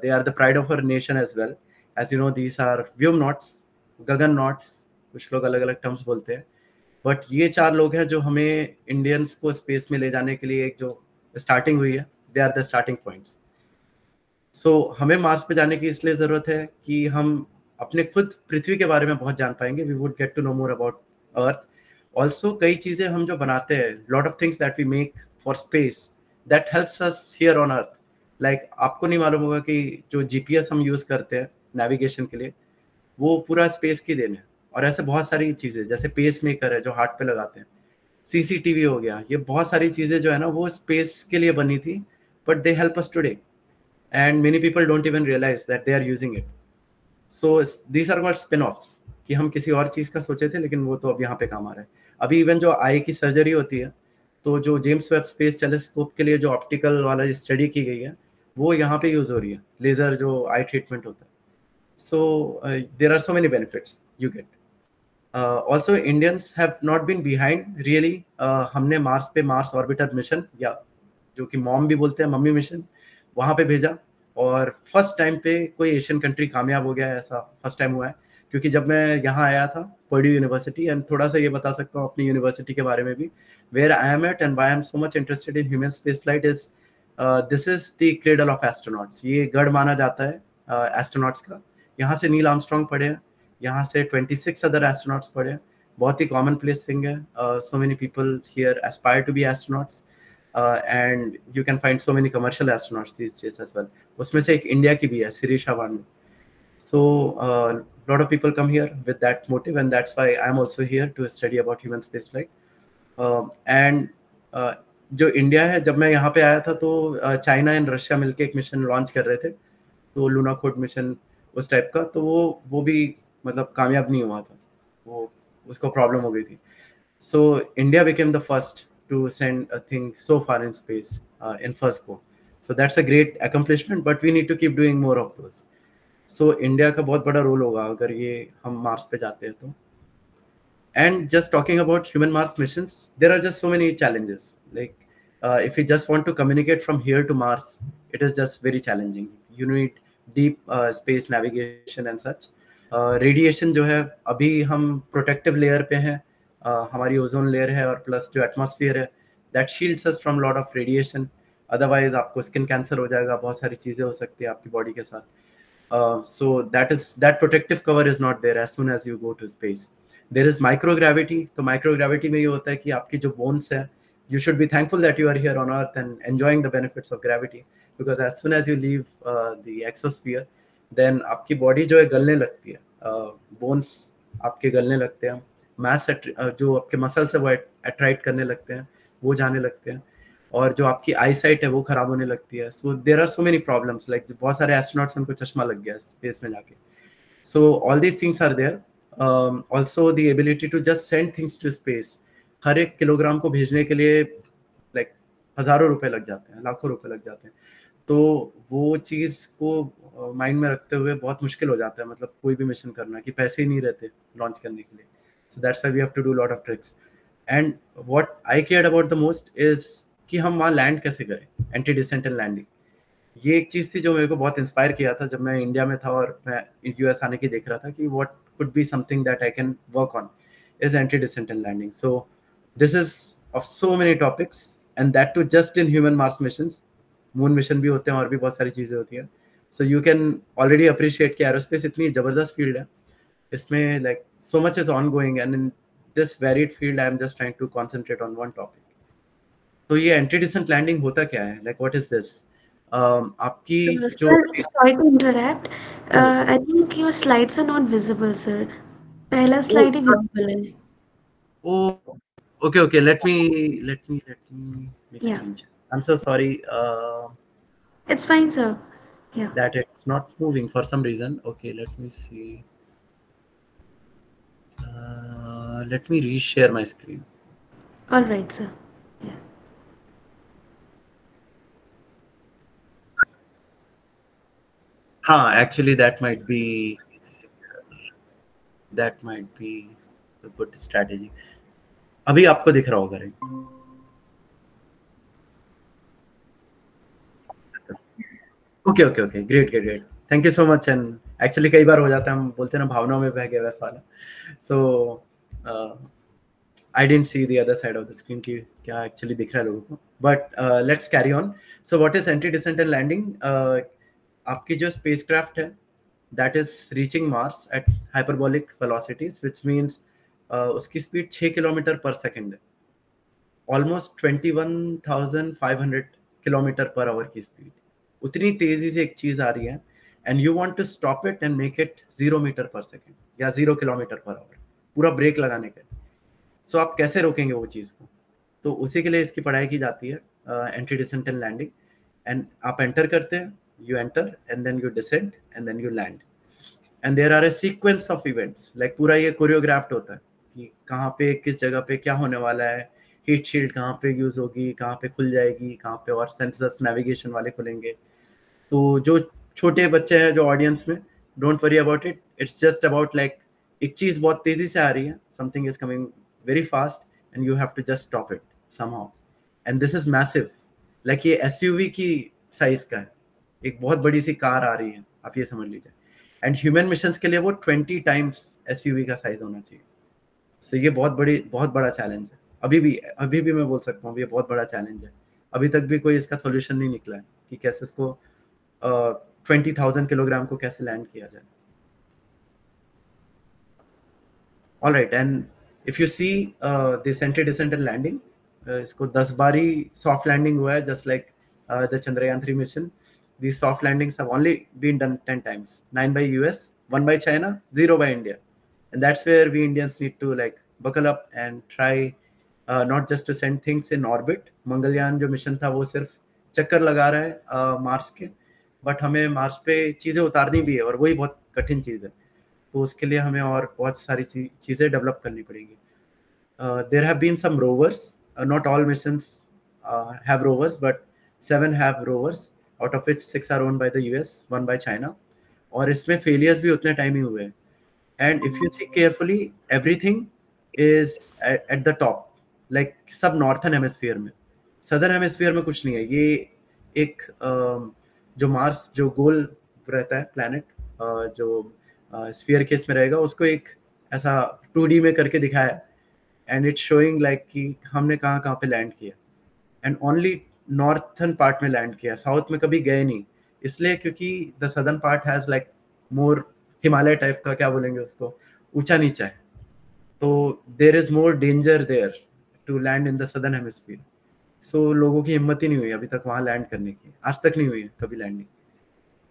they are the pride of our nation as well. As you know, these are vyomanauts, गगननॉट्स, कुछ लोग अलग अलग terms बोलते हैं. But ये चार लोग हैं जो हमें इंडियंस को स्पेस में ले जाने के लिए एक जो स्टार्टिंग हुई है, they are the starting points. So हमें मार्स पे जाने की इसलिए जरूरत है कि हम अपने खुद पृथ्वी के बारे में बहुत जान पाएंगे. We would get to know more about Earth. Also कई चीजें हम जो बनाते हैं, lot of things that we make for space, that helps us here on Earth. Like आपको नहीं मालूम होगा कि जो जीपीएस हम यूज करते हैं नेविगेशन के लिए, वो पूरा स्पेस की देन है. और ऐसे बहुत सारी चीजें जैसे पेस मेकर है जो हार्ट पे लगाते हैं, सीसीटीवी हो गया, ये बहुत सारी चीजें जो है ना वो स्पेस के लिए बनी थी, but they help us today. And many people don't even realize that they are using it. So these are called spin-offs, कि हम किसी और चीज का सोचे थे लेकिन वो तो अब यहाँ पे काम आ रहा है. अभी इवन जो आई की सर्जरी होती है, तो जो जेम्स वेब स्पेस टेलीस्कोप के लिए जो ऑप्टिकल वाला स्टडी की गई है, वो यहाँ पे यूज हो रही है, लेजर जो आई ट्रीटमेंट होता है. So there are so many benefits you get. Also Indians have not been behind really. हमने मार्स पे मार्स ऑर्बिटर मिशन, या जो कि मॉम भी बोलते हैं, मम्मी मिशन, वहां पे भेजा. और फर्स्ट टाइम पे कोई एशियन कंट्री कामयाब हो गया है, ऐसा फर्स्ट टाइम हुआ है. क्योंकि जब मैं यहाँ आया था पर्ड्यू यूनिवर्सिटी, एंड थोड़ा सा ये बता सकता हूँ अपनी यूनिवर्सिटी के बारे में भी, where I am at and why I am so much interested in human space flight is this is the cradle of astronauts. ये गढ़ माना जाता है एस्ट्रोनॉट्स का. यहाँ से नील आर्मस्ट्रांग पढ़े हैं, यहाँ से 26 अदर एस्ट्रोनॉट्स पढ़े हैं. बहुत ही कॉमन प्लेस थिंग है. So many people here aspire to be astronauts. And you can find so many commercial astronauts these days as well. उसमें से एक इंडिया की भी है, Shirisha वांडू. So lot of people come here with that motive, and that's why I'm also here to study about human spaceflight. And जो India है, जब मैं यहाँ पे आया था तो चाइना एंड रशिया मिलके एक मिशन लॉन्च कर रहे थे, तो लूना कोड मिशन उस टाइप का, तो वो भी मतलब कामयाब नहीं हुआ था, वो उसको प्रॉब्लम हो गई थी. So India became the first to send a thing so far in space in first go. So that's a great accomplishment, but we need to keep doing more of those. So India का बहुत बड़ा role होगा अगर ये हम Mars पे जाते हैं तो. And just talking about human Mars missions, there are just so many challenges. Like if you just want to communicate from here to Mars, it is just very challenging. You need deep space navigation and such. Radiation जो है, अभी हम protective layer पे हैं, हमारी ozone layer है और plus जो atmosphere है, that shields us from lot of radiation. Otherwise आपको skin cancer हो जाएगा, बहुत सारी चीजें हो सकती है आपकी body के साथ. So that protective cover is not there as soon as you go to space. There is microgravity. तो microgravity में ये होता है कि आपकी जो bones है, you should be thankful that you are here on Earth and enjoying the benefits of gravity, because as soon as you leave the exosphere, then आपकी body जो है गलने लगती है, bones आपके गलने लगते हैं, mass जो आपके muscles है वो attract करने लगते हैं, वो जाने लगते हैं, और जो आपकी आई साइट है वो खराब होने लगती है. So there are so many problems, like बहुत सारे एस्ट्रोनॉट्स उनको चश्मा लग गया स्पेस में जाके. So all these things are there. Also the ability to just send things to space, हर एक किलोग्राम को भेजने के लिए लाइक हजारों रुपए लग जाते हैं, लाखों रुपए लग जाते हैं. तो वो चीज को माइंड में रखते हुए बहुत मुश्किल हो जाता है, मतलब कोई भी मिशन करना, कि पैसे ही नहीं रहते लॉन्च करने के लिए. So that's why we have to do lot of tricks. And what I care about the most is कि हम वहाँ लैंड कैसे करें, एंटी डिसेंटल लैंडिंग. ये एक चीज थी जो मेरे को बहुत इंस्पायर किया था जब मैं इंडिया में था और मैं यूएस आने की देख रहा था कि what could be something that I can work on is entry descent and landing. So this is of so many topics, and that too just in human Mars missions. Moon mission भी होते हैं और भी बहुत सारी चीजें होती हैं. So you can already appreciate कि एरोस्पेस इतनी जबरदस्त फील्ड है, इसमें like so much is ongoing, and in this varied field I am just trying to concentrate on one topic. तो ये एंटी डिसेंट लैंडिंग होता क्या है, लाइक व्हाट इज दिस? आपकी जो Sir, sorry to interrupt. I think your slides are not visible, sir. पहला ओ slide ही visible है. Oh okay okay, let me make a Yeah, change. I'm so sorry it's fine, sir. Yeah, that it's not moving for some reason. Okay, let me see. Let me reshare my screen. all right, sir. Yeah. हाँ, actually that might be a good strategy. अभी आपको दिख रहा होगा, right? Okay okay okay, great great great, thank you so much. And actually कई बार हो जाता है, हम बोलते हैं ना भावनाओं में बह गए वैसा वाला. So I didn't see the other side of the screen की क्या एक्चुअली दिख रहा है लोगों को. But let's carry on. So what is entry descent and landing? आपकी जो स्पेसक्राफ्ट है that is reaching Mars at hyperbolic velocities, which means उसकी स्पीड 6 किलोमीटर पर सेकंड है, ऑलमोस्ट 21,500 किलोमीटर पर आवर की स्पीड. उतनी तेजी से एक चीज आ रही है, and you want to stop it and make it 0 metre पर सेकंड या 0 किलोमीटर पर आवर, पूरा ब्रेक लगाने का. सो आप कैसे रोकेंगे वो चीज को? तो उसी के लिए इसकी पढ़ाई की जाती है, entry descent and landing. And आप एंटर करते हैं, you enter and then you descent and then you land. And there are a sequence of events, like पूरा ये कोरियोग्राफ्ड होता है कि कहाँ पे किस जगह पे क्या होने वाला है, हीट शील्ड कहाँ पे यूज होगी, कहाँ पे खुल जाएगी, कहाँ पे और सेंसर्स नेविगेशन वाले खुलेंगे. तो जो छोटे बच्चे हैं जो ऑडियंस में, don't worry about it, it's just about like एक चीज बहुत तेजी से आ रही है, something is coming very fast and you have to just stop it somehow. And this is massive, like ये एसयूवी की साइज का है, एक बहुत बड़ी सी कार आ रही है, आप ये समझ लीजिए. एंड ह्यूमन मिशन के लिए वो 20 टाइम्स एसयूवी का साइज होना चाहिए. सो ये बहुत बड़ा चैलेंज है. अभी भी मैं बोल सकता हूँ ये बहुत बड़ा चैलेंज है. अभी तक भी कोई इसका सॉल्यूशन नहीं निकला है कि कैसे इसको 20,000 किलोग्राम को कैसे लैंड किया जाए. All right, and if you see this entry descent and landing, इसको 10 बार ही सॉफ्ट लैंडिंग हुआ है, just like the Chandrayaan 3 mission. These soft landings have only been done 10 times, 9 by US, 1 by China, 0 by India. And that's where we Indians need to like buckle up and try not just to send things in orbit. Mangalyaan जो mission था वो सिर्फ चक्कर लगा रहा है Mars के, but हमें मार्स पे चीज़ें उतारनी भी है, और वही बहुत कठिन चीज़ है. तो उसके लिए हमें और बहुत सारी चीज़ें डेवलप करनी पड़ेंगी. There have been some rovers. Not all missions have rovers, but 7 have rovers, out of which 6 are owned by the US, 1 by China. और इसमें failures भी उतने टाइम ही हुए हैं. And if you see carefully, everything is at the top. Like सब northern hemisphere में, southern hemisphere में कुछ नहीं है. ये एक जो मार्स जो गोल रहता है प्लैनेट, जो स्फीयर केस में रहेगा, उसको एक ऐसा 2D में करके दिखाया है. एंड इट्स शोइंग लाइक कि हमने कहाँ कहाँ पे लैंड किया, एंड ओनली नॉर्थन पार्ट में लैंड किया, साउथ में कभी गए नहीं. इसलिए क्योंकि the southern part has like more Himalaya type का, क्या बोलेंगे उसको, ऊंचा नीचा है. तो there is more danger there to land in the southern hemisphere. So लोगों की हिम्मत ही नहीं हुई अभी तक वहां लैंड करने की, आज तक नहीं हुई है कभी लैंडिंग.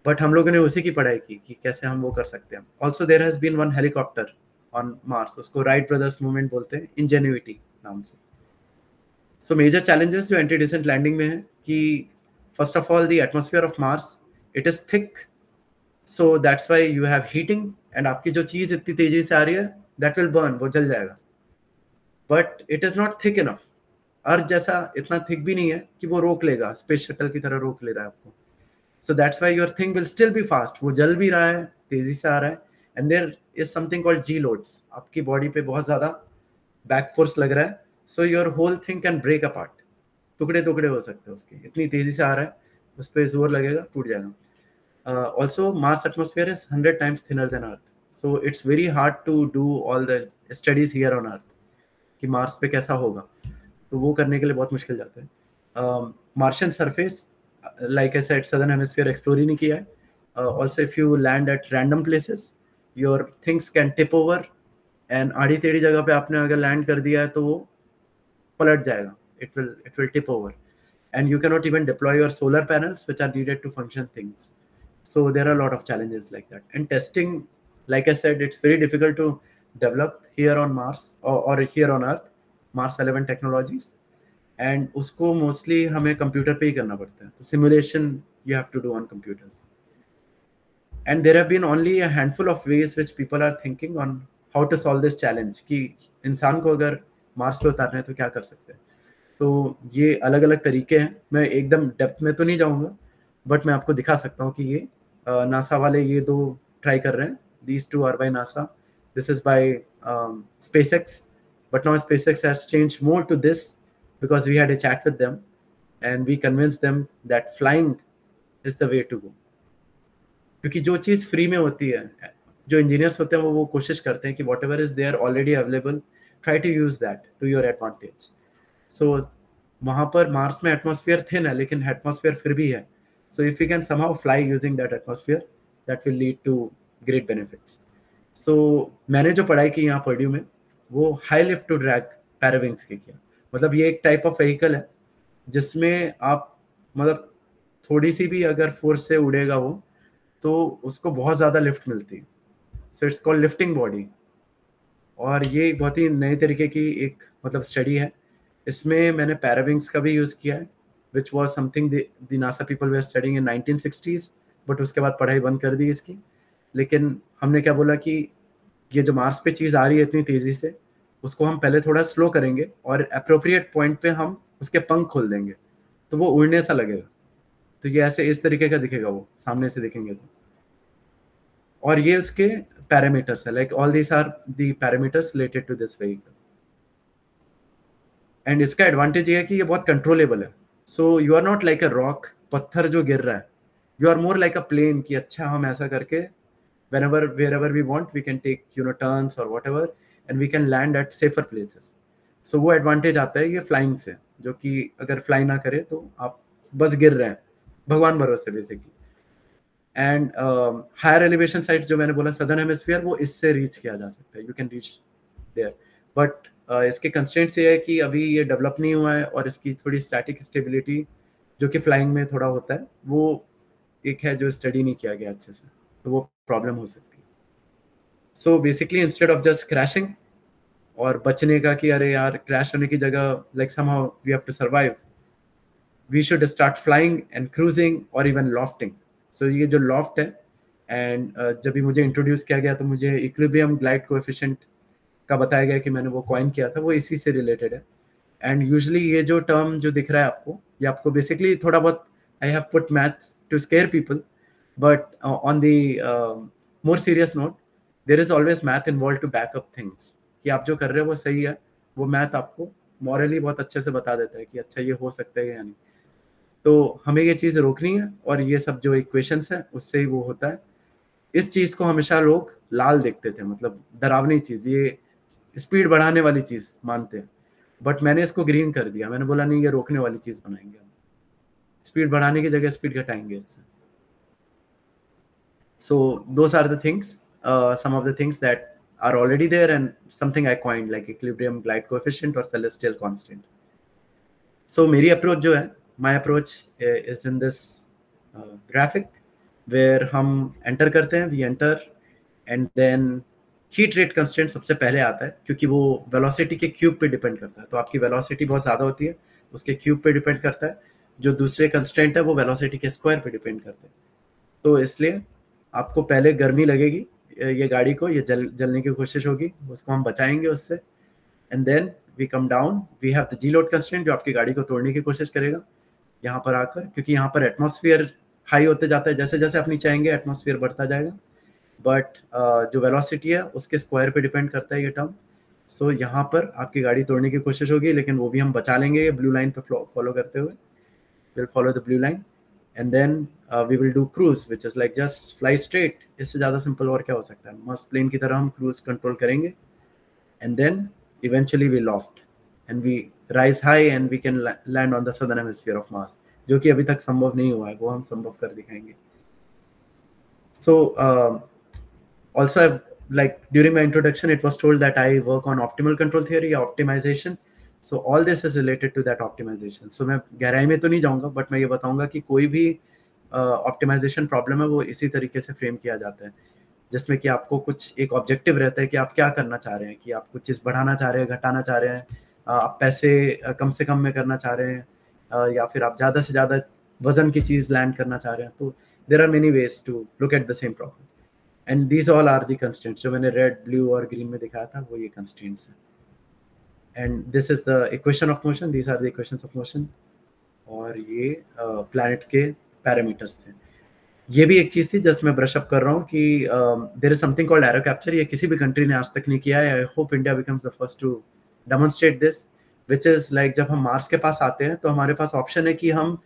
बट हम लोगों ने उसी की पढ़ाई की कि कैसे हम वो कर सकते हैं. Also there has been one helicopter on Mars, उसको राइट ब्रदर्स मूवमेंट बोलते हैं, इंजेन्युइटी नाम से. सो मेजर चैलेंजेस जो एंटी डिसेंट लैंडिंग में है कि first of all the atmosphere of Mars, it is thick, so that's why you have heating, and आपकी जो चीज इतनी तेजी से आ रही है दैट विल बर्न, वो जल जाएगा. But it is not thick enough. Earth जैसा इतना थिक भी नहीं है कि वो रोक लेगा, स्पेस शटल की तरह रोक ले रहा है आपको. So that's why your thing will still be fast. वो जल भी रहा है, तेजी से आ रहा है. And there is something called G loads. आपकी बॉडी पे बहुत ज्यादा बैक फोर्स लग रहा है. So your whole thing can break apart. टुकड़े टुकड़े हो सकते हैं उसके, इतनी तेजी से आ रहा है, उस पर जोर लगेगा, टूट जाएगा. Also, Mars atmosphere is 100 times thinner than Earth. So it's very hard to do all the studies here on Earth कि मार्स पे कैसा होगा. तो वो करने के लिए बहुत मुश्किल जाता है. Martian surface, like I said, southern hemisphere explore ही नहीं किया है. Also, if you land at random places, your things can tip over, and आड़ी टेढ़ी जगह पे आपने अगर लैंड कर दिया है तो वो पलट जाएगा. It will tip over, and you cannot even deploy your solar panels which are needed to function things. So there are a lot of challenges like that. And testing, like I said, it's very difficult to develop here on Mars, or here on Earth, Mars 11 technologies. And उसको mostly हमें computer पे ही करना पड़ता है. तो simulation you have to do on computers. And there have been only a handful of ways which people are thinking on how to solve this challenge कि इंसान को अगर मार्स पे उतारना है तो क्या कर सकते हैं. तो ये अलग अलग तरीके हैं. मैं एकदम डेप्थ में तो नहीं जाऊंगा, बट मैं आपको दिखा सकता हूँ कि ये नासा वाले ये दो ट्राई कर रहे हैं. These two are by NASA, this is by SpaceX. But now SpaceX has changed more to this because we had a chat with them and we convinced them that flying is the way to go. क्योंकि जो चीज़ free में होती है, जो engineers होते हैं वो कोशिश करते हैं कि whatever is there already available, try to use that to your advantage. So वहाँ पर मार्स में एटमॉस्फेयर थिन है, लेकिन एटमॉस्फेयर फिर भी है. So if you can somehow fly using that atmosphere, that will lead to great benefits. So मैंने जो पढ़ाई की यहाँ पर्ड्यू में, वो high lift to drag parawings की किया. मतलब ये एक टाइप ऑफ व्हीकल है जिसमें आप मतलब थोड़ी सी भी अगर फोर्स से उड़ेगा वो, तो उसको बहुत ज्यादा लिफ्ट मिलती है. So it's called lifting body. और ये बहुत ही नए तरीके की एक मतलब स्टडी है. इसमें मैंने पैराविंग्स का भी यूज किया है, which was something the NASA people way studying in 1960s, but उसके बाद पढ़ाई बंद कर दी इसकी. लेकिन हमने क्या बोला कि ये जो मार्स पे चीज आ रही है इतनी तेजी से, उसको हम पहले थोड़ा स्लो करेंगे और अप्रोप्रिएट पॉइंट पे हम उसके पंख खोल देंगे, तो वो उड़ने सा लगेगा. तो ये ऐसे इस तरीके का दिखेगा वो सामने से देखेंगे तो. और ये उसके पैरामीटर्स है, like all these are the parameters related to this vehicle. And इसका एडवांटेज ये है कि ये बहुत कंट्रोलेबल है. So you are not like a rock, पत्थर जो गिर रहा है. You are more like a plane कि अच्छा हम ऐसा करके whenever wherever we want we can take turns or whatever, and we can land at safer places. So वो एडवांटेज आता है ये फ्लाइंग से, जो कि अगर फ्लाई ना करे तो आप बस गिर रहे हैं भगवान भरोसे basically. And higher elevation sites जो मैंने बोला सदर्न हेमिस्फीयर, वो इससे रीच किया जा सकता है, you can reach there. But इसके कंस्ट्रेंट्स ये है कि अभी ये डेवलप नहीं हुआ है, और इसकी थोड़ी स्टैटिक स्टेबिलिटी जो कि फ्लाइंग में थोड़ा होता है, वो एक है जो स्टडी नहीं किया गया अच्छे से, तो वो प्रॉब्लम हो सकती है. So basically, instead of just crashing और बचने का कि अरे यार क्रैश होने की जगह like somehow we have to survive, we should start flying and cruising और इवन लॉफ्टिंग. सो ये जो लॉफ्ट है, एंड जब भी मुझे इंट्रोड्यूस किया गया तो मुझे इक्विलिब्रियम ग्लाइड कोएफिशिएंट का बताया गया कि मैंने वो कॉइन किया था, वो इसी से रिलेटेड है. एंड यूजली ये जो टर्म जो दिख रहा है आपको, ये आपको बेसिकली थोड़ा बहुत, I have put math to scare people, but on the more serious note, there is always math involve to backup things, कि आप जो कर रहे हो वो सही है. वो मैथ आपको मॉरली बहुत अच्छे से बता देता है कि अच्छा ये हो सकता है या नहीं. तो हमें ये चीज़ रोकनी है, और ये सब जो इक्वेशंस है उससे ही वो होता है. इस चीज़ को हमेशा लोग लाल देखते थे, मतलब डरावनी चीज़, ये स्पीड बढ़ाने वाली चीज़ मानते हैं. बट मैंने इसको ग्रीन कर दिया, मैंने बोला नहीं, ये रोकने वाली चीज़ बनाएंगे हम, स्पीड बढ़ाने की जगह स्पीड घटाएंगे इससे. So those are the things, some of the things that are already there, and something I coined like equilibrium glide coefficient or celestial constant. So मेरी approach जो है, my approach is in this graphic where हम enter करते हैं, we enter, and then heat rate constant सबसे पहले आता है, क्योंकि वो वेलोसिटी के क्यूब पे डिपेंड करता है. तो आपकी वेलोसिटी बहुत ज़्यादा होती है, उसके क्यूब पे डिपेंड करता है. जो दूसरे कंस्टेंट है वो वेलोसिटी के स्क्वायर पे डिपेंड करते हैं. तो इसलिए आपको पहले गर्मी लगेगी ये गाड़ी को, ये जलने की कोशिश होगी, उसको हम बचाएंगे उससे. And then we come down, we have the G load constant जो आपकी गाड़ी को तोड़ने की कोशिश करेगा यहाँ पर आकर, क्योंकि यहाँ पर एटमॉस्फेयर हाई होते जाता है, जैसे जैसे आप नीचे आएंगे एटमॉस्फेयर बढ़ता जाएगा. बट जो वेलोसिटी है उसके स्क्वायर पे डिपेंड करता है ये टर्म. सो यहाँ पर आपकी गाड़ी तोड़ने की कोशिश होगी, लेकिन वो भी हम बचा लेंगे ये ब्लू लाइन पे फॉलो करते हुए. Will follow the blue line, and then we will do cruise, which is like just fly straight. इससे ज़्यादा सिंपल और क्या हो सकता है. मस्त प्लेन की तरह हम क्रूज कंट्रोल करेंगे, and then eventually we loft and we rise high and we can land on the southern hemisphere of Mars, जो कि अभी तक संभव नहीं हुआ है, वो हम संभव कर दिखाएंगे. So also I've, like during my introduction it was told that I work on optimal control theory, optimization. So all this is related to that optimization. So मैं गहराई में तो नहीं जाऊंगा, बट मैं ये बताऊंगा कि कोई भी ऑप्टिमाइजेशन प्रॉब्लम है वो इसी तरीके से फ्रेम किया जाता है, जिसमें कि आपको कुछ एक ऑब्जेक्टिव रहता है कि आप क्या करना चाह रहे हैं, कि आप कुछ चीज़ बढ़ाना चाह रहे हैं, घटाना चाह रहे हैं, आप पैसे कम से कम में करना चाह रहे हैं, या फिर आप ज़्यादा से ज़्यादा वजन की चीज़ लैंड करना चाह रहे हैं. तो there are many ways to look at the same problem, and these all are the constants. जो मैंने रेड, ब्लू और ग्रीन में दिखाया था वो ये कंस्टेंट्स हैं. And this is the equation of motion, these are the equations of motion. और ये प्लैनेट के पैरामीटर्स थे. ये भी एक चीज थी जस्ट मैं ब्रश अप कर रहा हूँ कि there is something called aerocapture. ये किसी भी कंट्री ने आज तक नहीं किया है. I hope India becomes the first to demonstrate this, which is like जब हम मार्स के पास आते हैं तो हमारे पास ऑप्शन है कि हम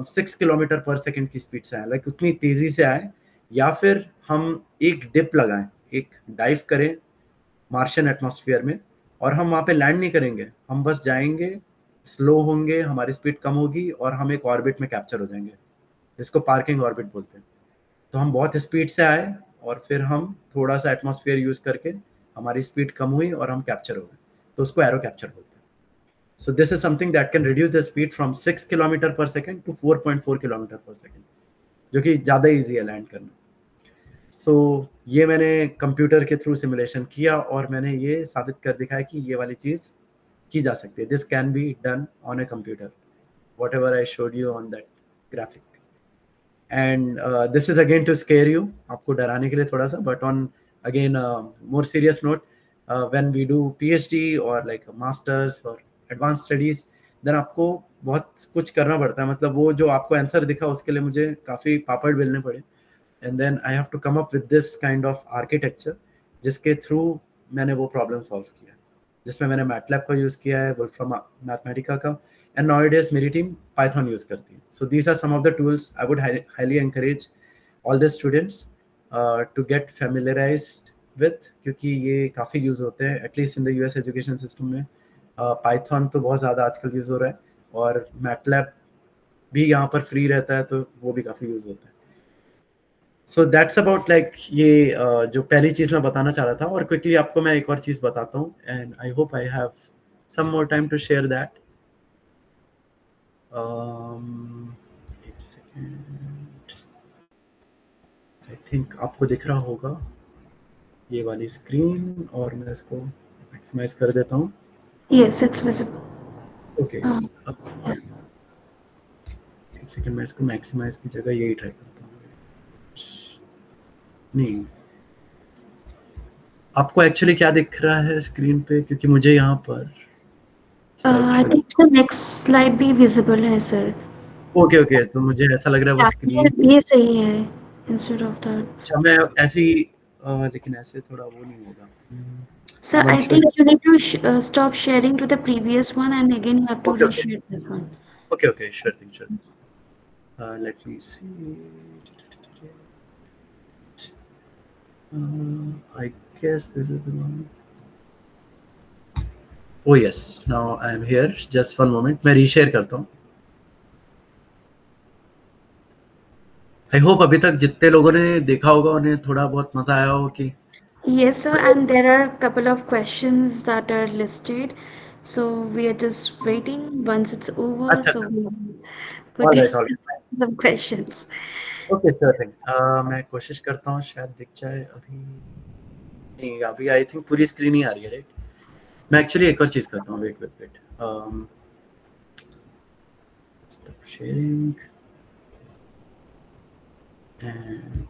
6 किलोमीटर पर सेकेंड की स्पीड से आए, लाइक उतनी तेजी से आए, या फिर हम एक डिप लगाएं, एक डाइव करें मार्शियन एटमॉस्फेयर में, और हम वहाँ पे लैंड नहीं करेंगे, हम बस जाएंगे, स्लो होंगे, हमारी स्पीड कम होगी और हम एक ऑर्बिट में कैप्चर हो जाएंगे, जिसको पार्किंग ऑर्बिट बोलते हैं. तो हम बहुत स्पीड से आए और फिर हम थोड़ा सा एटमॉस्फेयर यूज करके हमारी स्पीड कम हुई और हम कैप्चर हो गए, तो उसको एरो कैप्चर बोलते हैं. So this is something that can reduce the speed from 6 kilometre पर सेकेंड टू 4.4 किलोमीटर पर सेकेंड, जो कि ज़्यादा ईजी है लैंड करना. सो ये मैंने कंप्यूटर के थ्रू सिमुलेशन किया और मैंने ये साबित कर दिखाया कि ये वाली चीज़ की जा सकती है. This can be done on a computer, what ever I showed you on that graphic. And this is again to scare you, आपको डराने के लिए थोड़ा सा. But on again more serious note, when we do PhD or like masters or advanced studies, then आपको बहुत कुछ करना पड़ता है. मतलब वो जो आपको आंसर दिखा उसके लिए मुझे काफ़ी पापड़ बेलने पड़े. And then I have to come up with this kind of architecture, जिसके थ्रू मैंने वो प्रॉब्लम सॉल्व किया, जिसमें मैंने मैटलैब का यूज़ किया है, वोल्फ्राम मैथमेटिका का, and nowadays मेरी टीम Python यूज़ करती है. So these are some of the tools I would highly encourage all the students to get familiarized with, क्योंकि ये काफ़ी यूज़ होते हैं at least in the US education system में. Python तो बहुत ज़्यादा आजकल यूज़ हो रहा है, और मैटलैब भी यहाँ पर फ्री रहता है तो वो भी काफ़ी यूज़ होता है. सो दैट्स अबाउट लाइक ये जो पहली चीज़ मैं बताना चाह रहा था. और क्विकली आपको मैं एक और चीज़ बताता हूँ, and I hope I have some more time to share that. एक सेकेंड, आई थिंक आपको दिख रहा होगा ये वाली स्क्रीन, और मैं इसको मैक्सिमाइज कर देता हूँ. Yes, it's visible. ओके, अब Yeah. एक सेकंड, मैं इसको मैक्सिमाइज की जगह यही ट्राई करता हूँ. नहीं, आपको एक्चुअली क्या दिख रहा है स्क्रीन पे, क्योंकि मुझे यहाँ पर slide I show. think the next slide भी visible है sir. ओके ओके, तो मुझे ऐसा लग रहा है वो Yeah, स्क्रीन. ये सही है instead of that. अच्छा, मैं ऐसे ही लेकिन ऐसे थोड़ा वो नहीं होगा. Sir, I'm I unsure. think you need to stop sharing to the previous one and again you have to Okay, okay, reshare this one. okay, okay, sure thing, sure thing. Let me see. I guess this is the one. Oh yes, now I am here. Just one moment. मैं reshare करता हूँ. I hope अभी तक जितने लोगों ने देखा होगा उन्हें थोड़ा बहुत मजा आया हो कि. Yes, sir, and there are a couple of questions that are listed. So we are just waiting once it's over. अच्छा So अच्छा. we'll put All right, all right. some questions. Okay, sure thing. मैं कोशिश करता हूँ शायद दिख जाए अभी. नहीं, अभी आई थिंक पूरी स्क्रीन ही आ रही है, राइट? मैं एक्चुअली एक और चीज करता हूँ. Wait wait wait. Stop sharing and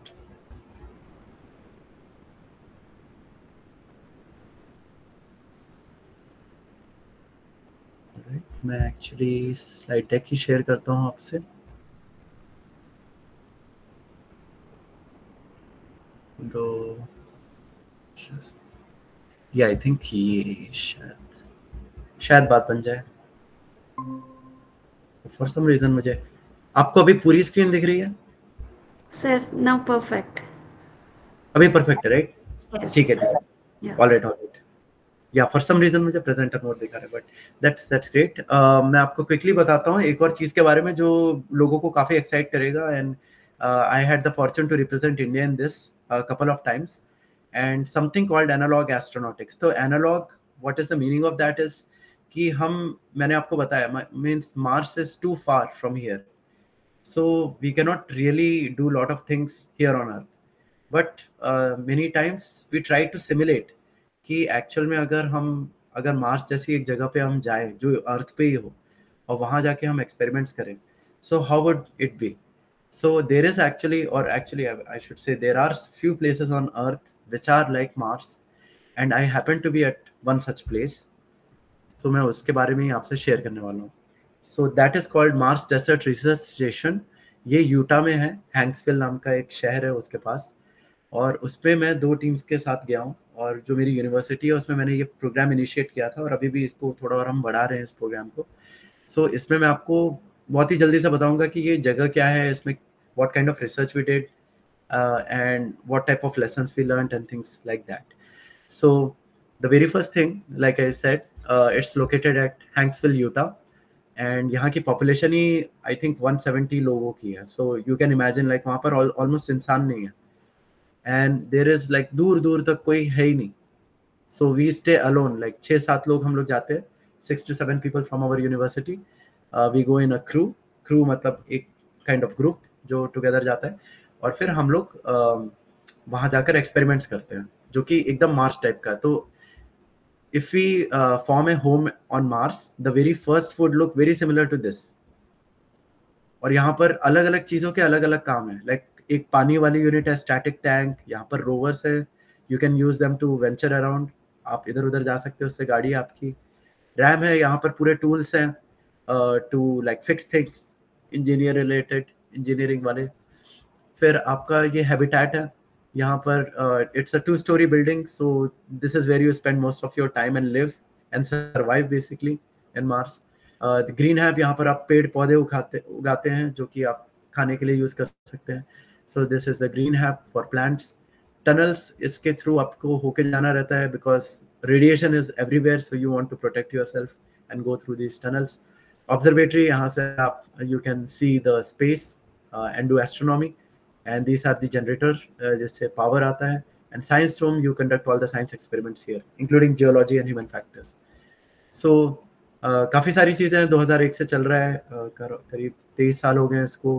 right. मैं एक्चुअली स्लाइड डेक ही शेयर करता हूँ आपसे. तो ये आई थिंक ये शायद बात बन जाए. फॉर सम रीजन मुझे. आपको अभी पूरी स्क्रीन दिख रही है? Sir, now perfect. अभी परफेक्ट है, राइट? ठीक Yes. है, ठीक है. Yeah. All right, all right. या फॉर सम रीजन मुझे प्रेजेंटर मोड दिखा रहा है, बट दैट्स ग्रेट. मैं आपको क्विकली बताता हूँ एक और चीज के बारे में जो लोगों को काफी एक्साइट करेगा. And I had the fortune to represent India in this couple of times. And something called analogue astronautics. तो analogue, what is the meaning of that is कि हम, मैंने आपको बताया, means Mars is too far from here, so we cannot really do a lot of things here on earth. But many times we try to simulate कि actual में अगर Mars जैसी एक जगह पे हम जाएं जो अर्थ पे ही हो और वहां जाके हम एक्सपेरिमेंट्स करें, so how would it be. So there is actually, or actually I should say, there are few places on earth which are like Mars, and I happen to be at one such place. तो मैं उसके बारे में ही आपसे share करने वाला हूँ. So that is called Mars desert research station. ये यूटा में है. हैंक्सविल नाम का एक शहर है उसके पास. और उसमें मैं 2 टीम्स के साथ गया हूँ, और जो मेरी यूनिवर्सिटी है उसमें मैंने ये प्रोग्राम इनिशिएट किया था, और अभी भी इसको थोड़ा और हम बढ़ा रहे हैं इस प्रोग्राम को. सो इसमें मैं आपको बहुत ही जल्दी से बताऊंगा कि ये जगह क्या है, इसमें what kind of research we did, and what type of lessons we learned and things like that. So the very first thing, like I said, it's located at Hanksville, Utah, and यहाँ की population he I think 170 लोगों की है. So you can imagine like वहाँ पर almost इंसान नहीं है, and there is like दूर दूर तक कोई है ही नहीं. So we stay alone, like 6-7 लोग हम लोग जाते हैं, 6 to 7 people from our university. We go in a crew मतलब एक kind of group जो together जाता है, और फिर हम लोग वहां जाकर एक्सपेरिमेंट्स करते हैं जो कि एकदम मार्स टाइप का. तो if we form a home on Mars, the very first would look very similar to this. और यहाँ पर अलग अलग चीजों के अलग अलग काम है. लाइक एक पानी वाली यूनिट है, स्टैटिक टैंक. यहाँ पर रोवर्स है, you can use them to venture around. आप इधर उधर जा सकते हो उससे, गाड़ी आपकी. रैम है, यहाँ पर पूरे टूल्स हैं to like fix things, engineering वाले. फिर आपका ये हैबिटेट है यहाँ पर. It's a 2 story building, so this is where you spend most of your time and live and survive basically in Mars. Green hab, यहाँ पर आप पेड़ पौधे उगाते हैं जो कि आप खाने के लिए यूज कर सकते हैं. So this is the green hab for plants. Tunnels, इसके थ्रू आपको होके जाना रहता है because radiation is everywhere, so you want to protect yourself and go through these tunnels. Observatory, यहाँ से आप you can see the space and do astronomy, and these are the generator जिससे पावर आता है. and science room, you conduct all the science experiments here including geology and human factors. so काफी सारी चीजें हैं. 2001 से चल रहा है, करीब 23 साल हो गए इसको,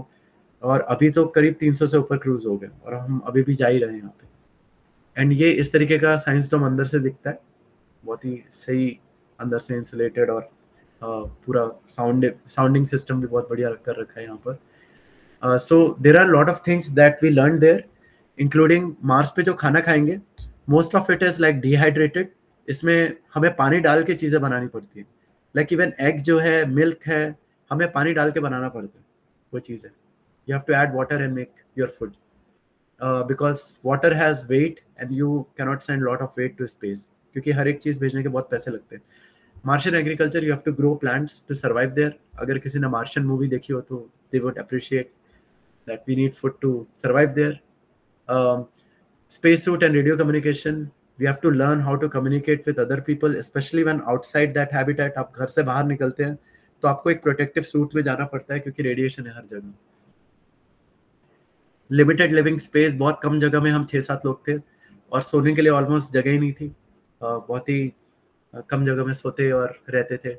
और अभी तो करीब 300 से ऊपर क्रूज हो गए, और हम अभी भी जा ही रहे हैं यहाँ पे. एंड ये इस तरीके का साइंस डोम अंदर से दिखता है. बहुत ही सही अंदर से इंसुलेटेड, और पूरा साउंडिंग सिस्टम भी बहुत बढ़िया कर रखा है यहाँ पर. So there are lot of things that we learn there, including Mars पे जो खाना खाएंगे most of it is like dehydrated. इसमें हमें पानी डाल के चीज़ें बनानी पड़ती है. लाइक इवन एग जो है, मिल्क है, हमें पानी डाल के बनाना पड़ता है. वो चीज़ है, you have to add water and make your food, because water has weight and you cannot send lot of weight to space, क्योंकि हर एक चीज़ भेजने के बहुत पैसे लगते हैं. Martian agriculture, you have to grow plants to survive there. अगर किसी ने मार्शियन मूवी देखी हो तो they would appreciate that we need food to survive there. Space suit and radio communication, we have to learn how to communicate with other people, especially when outside that habitat. आप घर से बाहर निकलते हैं तो आपको एक प्रोटेक्टिव सूट में जाना पड़ता है, क्योंकि रेडिएशन है हर जगह. लिमिटेड लिविंग स्पेस, बहुत कम जगह में हम 6-7 लोग थे, और सोने के लिए ऑलमोस्ट जगह ही नहीं थी. बहुत ही कम जगह में सोते और रहते थे.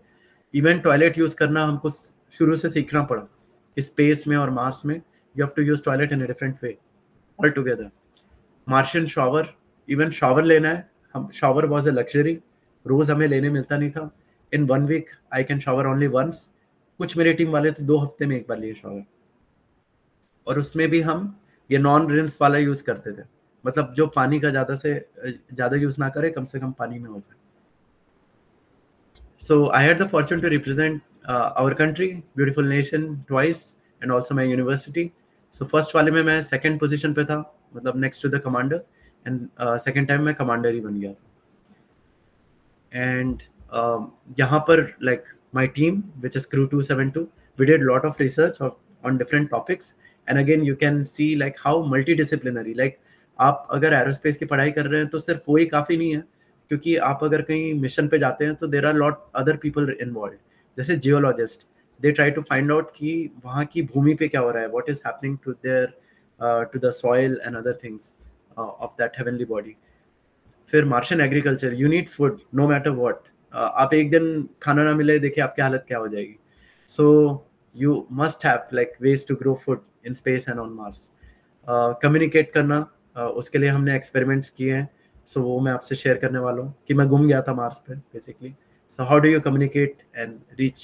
इवन टॉयलेट यूज करना हमको शुरू से सीखना पड़ा कि स्पेस में और मार्स में you have to use toilet in a different way altogether. Martian shower, even shower लेना है, हम शावर वाज अ लग्जरी, रोज हमें लेने मिलता नहीं था. In 1 week I can shower only once. कुछ मेरे टीम वाले तो 2 हफ्ते में एक बार लिए शावर, और उसमें भी हम ये नॉन रिंस वाला यूज करते थे. मतलब जो पानी का ज्यादा से ज्यादा यूज ना करे, कम से कम पानी में हो जाए. So I had the fortune to represent our country, beautiful nation, twice, and also my university. So first वाले में मैं second position पे था, मतलब next to the commander, and second time मैं commander ही बन गया था. And यहाँ पर like my team, which is crew 272, we did lot of research on different topics. And again you can see like how multidisciplinary, like आप अगर aerospace की पढ़ाई कर रहे हैं तो सिर्फ वो ही काफ़ी नहीं है, क्योंकि आप अगर कहीं मिशन पे जाते हैं तो there are lot other people involve. जैसे geologist, they try to find out कि वहाँ की भूमि पे क्या हो रहा है, what is happening to there to the soil and other things of that heavenly body. फिर Martian agriculture, you need food no matter what. आप एक दिन खाना ना मिले, देखिए आपकी हालत क्या हो जाएगी. So you must have like ways to grow food in space and on Mars. Communicate करना, उसके लिए हमने एक्सपेरिमेंट्स किए हैं. सो वो मैं आपसे शेयर करने वाला हूँ कि मैं गुम गया था मार्स पे basically. So how do you communicate and reach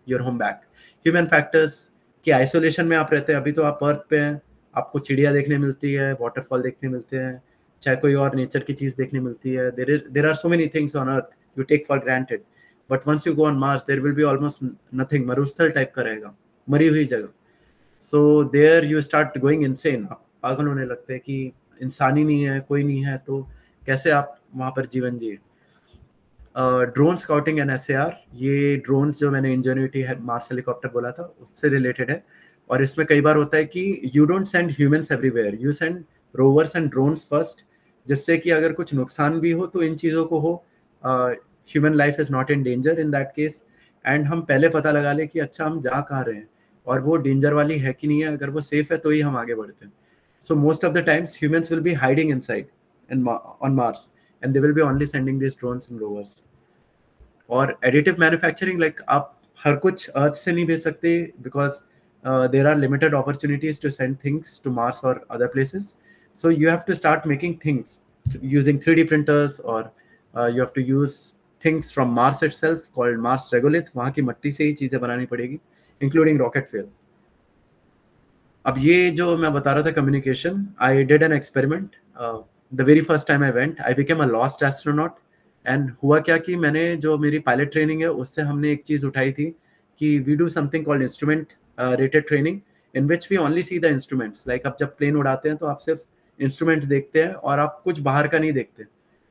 your home back. Human factors, कि आइसोलेशन में आप रहते हैं, अभी तो आप अर्थ पे हैं, आपको चिड़िया देखने मिलती है, वाटरफॉल देखने मिलते हैं, चाहे कोई और नेचर की चीज देखने मिलती है. There are so many things on earth you take for granted, but once you go on Mars there will be almost nothing. मरुस्थल टाइप का रहेगा, मरी हुई जगह. So there you start going insane, आप पागल होने लगते हैं कि इंसान ही नहीं है, कोई नहीं है, तो कैसे आप वहां पर जीवन जिए. ड्रोन स्काउटिंग एंड एसएआर, ये ड्रोन्स जो मैंने इंजेन्युइटी है मार्स हेलीकॉप्टर बोला था उससे रिलेटेड है. और इसमें कई बार होता है कि you don't send humans everywhere, you send rovers and drones first, जिससे कि अगर कुछ नुकसान भी हो तो इन चीज़ों को हो, human life is not in danger in that case. And हम पहले पता लगा ले कि अच्छा हम जा कहाँ रहे हैं और वो डेंजर वाली है कि नहीं है. अगर वो सेफ है तो ही हम आगे बढ़ते हैं. So most of the times humans will be hiding inside on Mars, and they will be only sending these drones and rovers. और एडिटिव मैन्युफैक्चरिंग, लाइक आप हर कुछ अर्थ से नहीं भेज सकते, because there are limited opportunities to send things to Mars और other places. So you have to start making things using 3D printers, और you have to use things from Mars itself called Mars regolith. वहाँ की मट्टी से ही चीज़ें बनानी पड़ेगी, including rocket fuel. अब ये जो मैं बता रहा था communication, I did an experiment the very first time I went. I became a lost astronaut. And हुआ क्या कि मैंने जो मेरी पायलट ट्रेनिंग है उससे हमने एक चीज़ उठाई थी कि we do something called instrument rated training, in which we only see the instruments. Like आप जब प्लेन उड़ाते हैं तो आप सिर्फ इंस्ट्रूमेंट्स देखते हैं और आप कुछ बाहर का नहीं देखते,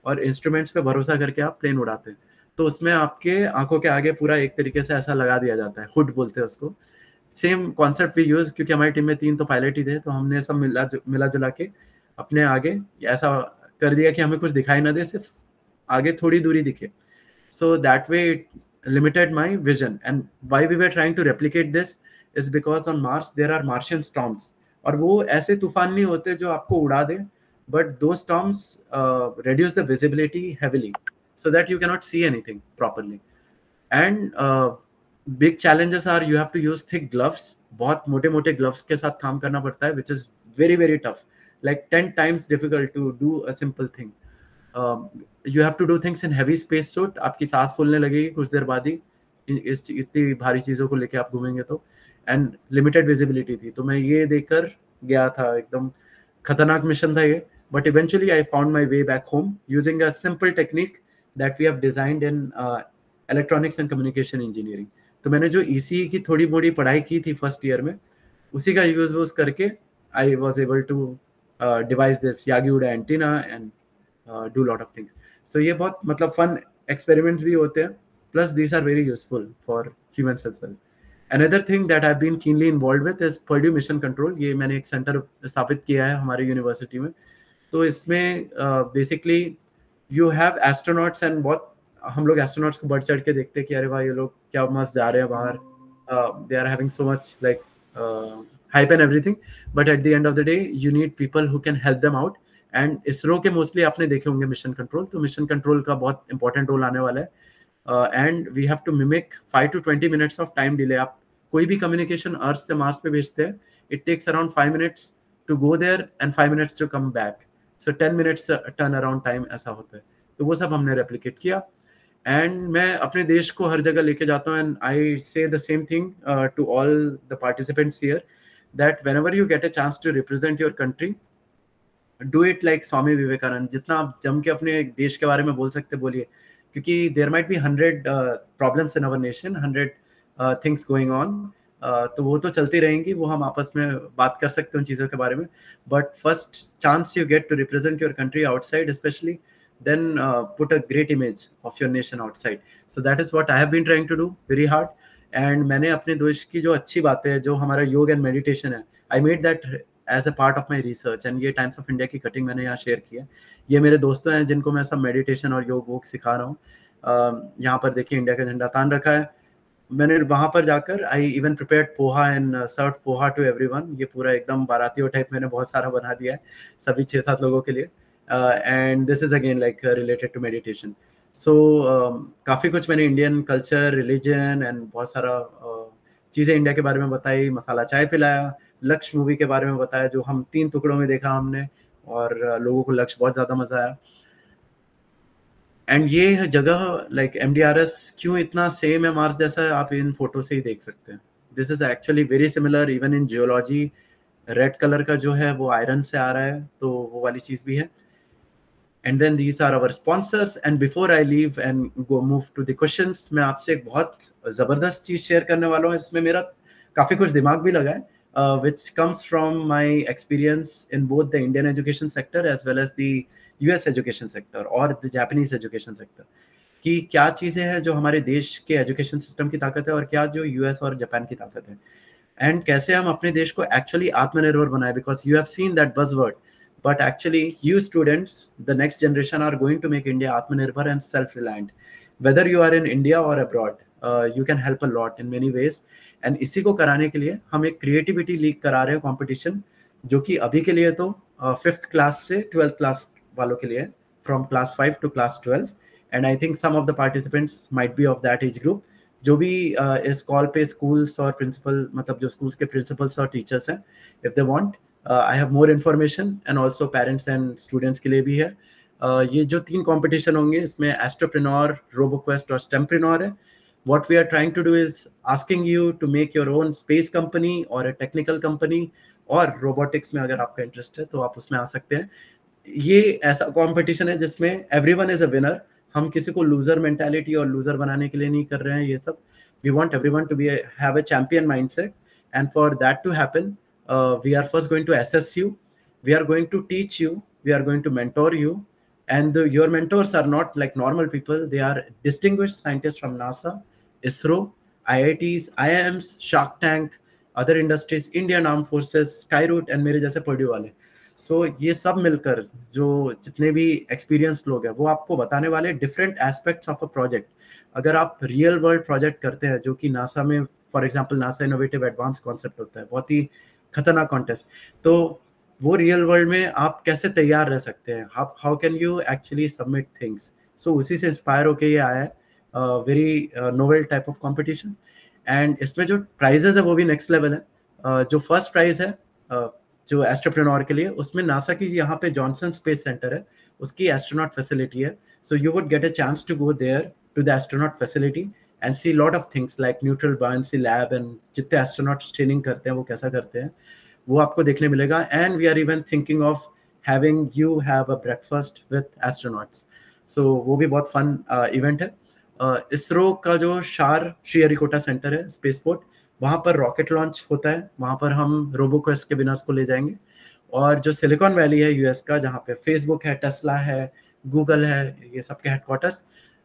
और इंस्ट्रूमेंट्स पे भरोसा करके आप प्लेन उड़ाते हैं. तो उसमें आपके आंखों के आगे पूरा एक तरीके से ऐसा लगा दिया जाता है, हुड बोलते हैं उसको. सेम कॉन्सेप्ट वी यूज, क्योंकि हमारी टीम में 3 तो पायलट ही थे, तो हमने सब मिला जुला के अपने आगे ऐसा कर दिया कि हमें कुछ दिखाई ना दे, सिर्फ आगे थोड़ी दूरी दिखे. So that way it limited my vision. And why we were trying to replicate this is because on Mars there are Martian storms, और वो ऐसे तूफान नहीं होते जो आपको उड़ा दे, but those storms reduce the visibility heavily so that you cannot see anything properly. And big challenges are you have to use thick gloves. बहुत मोटे मोटे gloves के साथ काम करना पड़ता है, which is very very tough, like 10 times difficult to do a simple thing. You have to do things in heavy space suit, आपकी सांस फूलने लगेगी कुछ देर बाद ही इस इतनी भारी चीज़ों को लेके आप घूमेंगे तो, एंड लिमिटेड विजिबिलिटी थी। तो मैं ये देखकर गया था, एकदम खतरनाक मिशन था ये, but eventually I found my way back home using a simple technique that we have designed in electronics and communication engineering. तो मैंने जो ईसीई की थोड़ी मोड़ी पढ़ाई की थी फर्स्ट ईयर में, उसी का यूज करके I was able to devise this Yagi Uda antenna and do lot of things. So ये बहुत मतलब फन एक्सपेरिमेंट्स भी होते हैं, plus these are very useful for humans as well. Another thing that I've been keenly involved with is Purdue Mission Control। ये मैंने एक centre स्थापित किया है हमारे यूनिवर्सिटी में। तो इसमें basically you have astronauts and बहुत हम लोग एस्ट्रोनॉट्स को बढ़ चढ़ के देखते हैं कि अरे भाई ये लोग क्या मस्त जा रहे हैं बाहर, they are having so much like hype and everything, but at the end of the day you need people who can help them out। And ISRO के मोस्टली आपने देखे होंगे मिशन कंट्रोल, तो मिशन कंट्रोल का बहुत इंपॉर्टेंट रोल आने वाला है। And we have to mimic 5 to 20 minutes of time delay. आप कोई भी कम्युनिकेशन अर्थ से मार्स पे भेजते हैं, it takes around 5 minutes to go there and 5 minutes to come back. So 10 minutes turn around time ऐसा होता है। तो वो सब हमने रेप्लिकेट किया, एंड मैं अपने देश को हर जगह लेके जाता हूँ। And I say the same thing to all the participants here, that whenever you get a chance to represent your country, do it like Swami Vivekananda. जितना आप जम के अपने देश के बारे में बोल सकते बोलिए, क्योंकि there might be 100 problems in our nation, 100 things going on. तो वो तो चलती रहेंगी, वो हम आपस में बात कर सकते हैं उन चीज़ों के बारे में, but first chance you get to represent your country outside specially, then put a great image of your nation outside। So that is what I have been trying to do very hard। and मैंने अपने देश की जो अच्छी बातें हैं, जो हमारा योग एंड मेडिटेशन है, I made that as a part of my research। and ये टाइम्स ऑफ इंडिया की कटिंग मैंने यहाँ शेयर की है। ये मेरे दोस्तों हैं जिनको मैं सब मेडिटेशन और योग वोग सिखा रहा हूँ। यहाँ पर देखिए इंडिया का झंडा तान रखा है। मैंने वहां पर जाकर I even prepared poha and serve poha to everyone. ये पूरा एकदम बारातियों टाइप मैंने बहुत सारा बना दिया है सभी 6-7 लोगों के लिए। And this is again like related to meditation. So काफ़ी कुछ मैंने इंडियन कल्चर, रिलीजन एंड बहुत सारा चीज़ें इंडिया के बारे में बताई, मसाला चाय पिलाया, लक्ष्य मूवी के बारे में बताया जो हम 3 टुकड़ों में देखा हमने, और लोगों को लक्ष्य बहुत ज़्यादा मजा आया। एंड ये जगह लाइक MDRS क्यों इतना सेम है मार्स जैसा है, आप इन फोटो से ही देख सकते हैं। This is actually very similar even in geology. Red colour का जो है वो आयरन से आ रहा है, तो वो वाली चीज भी है। And then these are our sponsors. And before I leave and go move to the questions, मैं आपसे एक बहुत जबरदस्त चीज शेयर करने वाला हूँ। इसमें मेरा काफी कुछ दिमाग भी लगा है, which comes from my experience in both the Indian education sector as well as the US education sector और the Japanese education sector। कि क्या चीजें हैं जो हमारे देश के एजुकेशन सिस्टम की ताकत है और क्या जो यूएस और जापान की ताकत है, एंड कैसे हम अपने देश को एक्चुअली आत्मनिर्भर बनाए। Because you have seen that buzzword, but actually you students, the next generation, are going to make India atmanirbhar and self reliant। whether you are in India or abroad, you can help a lot in many ways। and इसी को कराने के लिए हम एक creativity league करा रहे हैं कंपटीशन, जो कि अभी के लिए तो 5th क्लास से 12th क्लास वालों के लिए, from class 5 to class 12। And I think some of the participants might be of that age group. जो भी इस कॉल पे स्कूल्स और प्रिंसिपल, मतलब जो स्कूल्स के प्रिंसिपल्स और टीचर्स हैं, if they want, I have more information and also parents and students के लिए भी है। ये जो 3 कंपटीशन होंगे, इसमें एस्ट्रोप्रेन्योर, रोबोक्वेस्ट और स्टेमप्रेन्योर है। what we are trying to do is asking you to make your own space company or a technical company, और robotics में अगर आपका इंटरेस्ट है तो आप उसमें आ सकते हैं। ये ऐसा कंपटीशन है जिसमें एवरीवन इज अ विनर। हम किसी को लूजर मेंटालिटी और लूजर बनाने के लिए नहीं कर रहे हैं ये सब। We want everyone to be have a champion mindset, and for that to happen we are first going to assess you, we are going to teach you, we are going to mentor you। and your mentors are not like normal people, they are distinguished scientists from NASA, ISRO, IITs, IIMs, Shark Tank, other industries, Indian Armed Forces, Skyroot and मेरे जैसे Purdue वाले। सो ये सब मिलकर जो जितने भी experience लोग हैं, वो आपको बताने वाले different aspects of a project. अगर आप रियल वर्ल्ड प्रोजेक्ट करते हैं, जो कि नासा में for example NASA innovative advance concept होता है, बहुत ही खतरनाक कॉन्टेस्ट, तो वो रियल वर्ल्ड में आप कैसे तैयार रह सकते हैं, how can you actually submit things. So उसी से इंस्पायर होके ये आया है, very novel type of competition. And इसमें जो प्राइजेस है वो भी नेक्स्ट लेवल है। जो फर्स्ट प्राइज है जो एस्ट्रोप्रेन्योर के लिए, उसमें नासा की यहाँ पे जॉनसन स्पेस सेंटर है, उसकी एस्ट्रोनॉट फैसिलिटी है. So you would get a chance to go there to the astronaut facility and see lot of things like neutral buoyancy lab, and जितने एस्ट्रोनॉट्स ट्रेनिंग करते हैं वो कैसा करते हैं वो आपको देखने मिलेगा. And we are even thinking of having you have a breakfast with astronauts. So वो भी बहुत फन इवेंट है. इसरो का जो शार श्रीहरिकोटा सेंटर है स्पेसपोर्ट, वहाँ पर रॉकेट लॉन्च होता है, वहाँ पर हम रोबोक्वेस्ट के विनर्स को ले जाएंगे. और जो सिलिकॉन वैली है यूएस का, जहाँ पे फेसबुक है, टेस्ला है, गूगल है, ये सबके हेडक्वार्टर्स,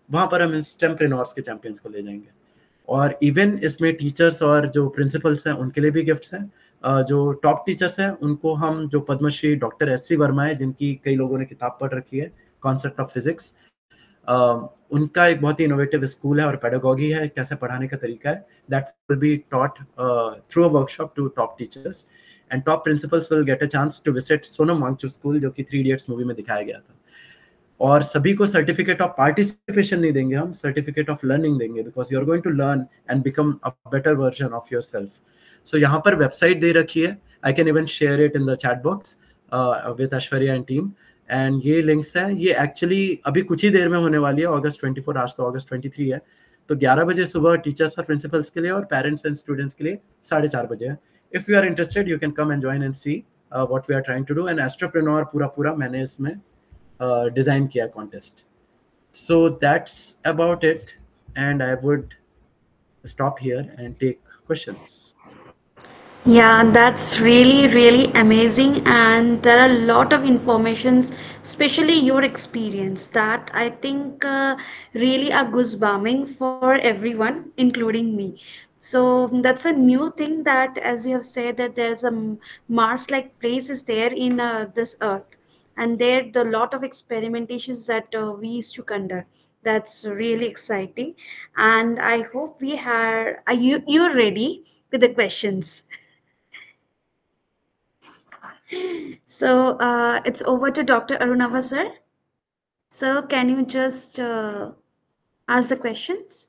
वहाँ पर हम स्टेमप्रेन्योर्स के चैंपियंस को ले जाएंगे. और इवन इसमें टीचर्स और जो प्रिंसिपल्स हैं उनके लिए भी गिफ्ट्स हैं. जो टॉप टीचर्स हैं उनको हम, जो पद्मश्री डॉक्टर एस.सी. वर्मा है, जिनकी कई लोगों ने किताब पढ़ रखी है, कॉन्सेप्ट ऑफ फिजिक्स, उनका एक बहुत ही इनोवेटिव स्कूल है और पेडागॉगी है, कैसे पढ़ाने का तरीका है, that will be taught through a workshop to top teachers. And top principals will get a chance to visit Sonam Wangchuk school, जो कि 3 इडियट्स मूवी में दिखाया गया था. और सभी को सर्टिफिकेट ऑफ पार्टिसिपेशन नहीं देंगे हम, सर्टिफिकेट ऑफ लर्निंग देंगे, because you are going to learn and become a better version of yourself. So यहाँ पर वेबसाइट दे रखी है, I can even share it in the chat box with Aishwarya and team. And ये links हैं, ये actually अभी कुछ ही देर में होने वाली है, August 24, आज तो August 23 है. तो 11 बजे सुबह टीचर्स और प्रिंसिपल्स के लिए और पेरेंट्स एंड स्टूडेंट्स के लिए 4:30 बजे है. If you are interested you can come and join and see what we are trying to do. And astropreneur पूरा पूरा मैंने इसमें डिजाइन किया contest. So that's about it, and I would stop here and take questions. Yeah, that's really, really amazing. And there are a lot of informations, especially your experience, that I think really are goosebumming for everyone, including me. So that's a new thing that, as you have said, that there's a Mars-like place is there in this Earth, and there the lot of experimentations that we used to conduct. That's really exciting, and I hope we are you're ready with the questions. So it's over to Dr. Arunava, sir. So can you just ask the questions?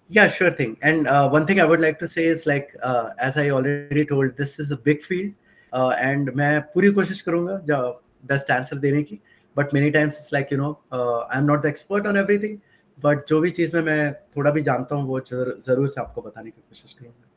Yeah, sure thing. And one thing I would like to say is, like, as I already told, this is a big field, and मैं पूरी कोशिश करूंगा जो best answer देने की. But many times it's like, I am not the expert on everything, but जो भी चीज़ में मैं थोड़ा भी जानता हूँ वो जरूर से आपको बताने की कोशिश करूंगा.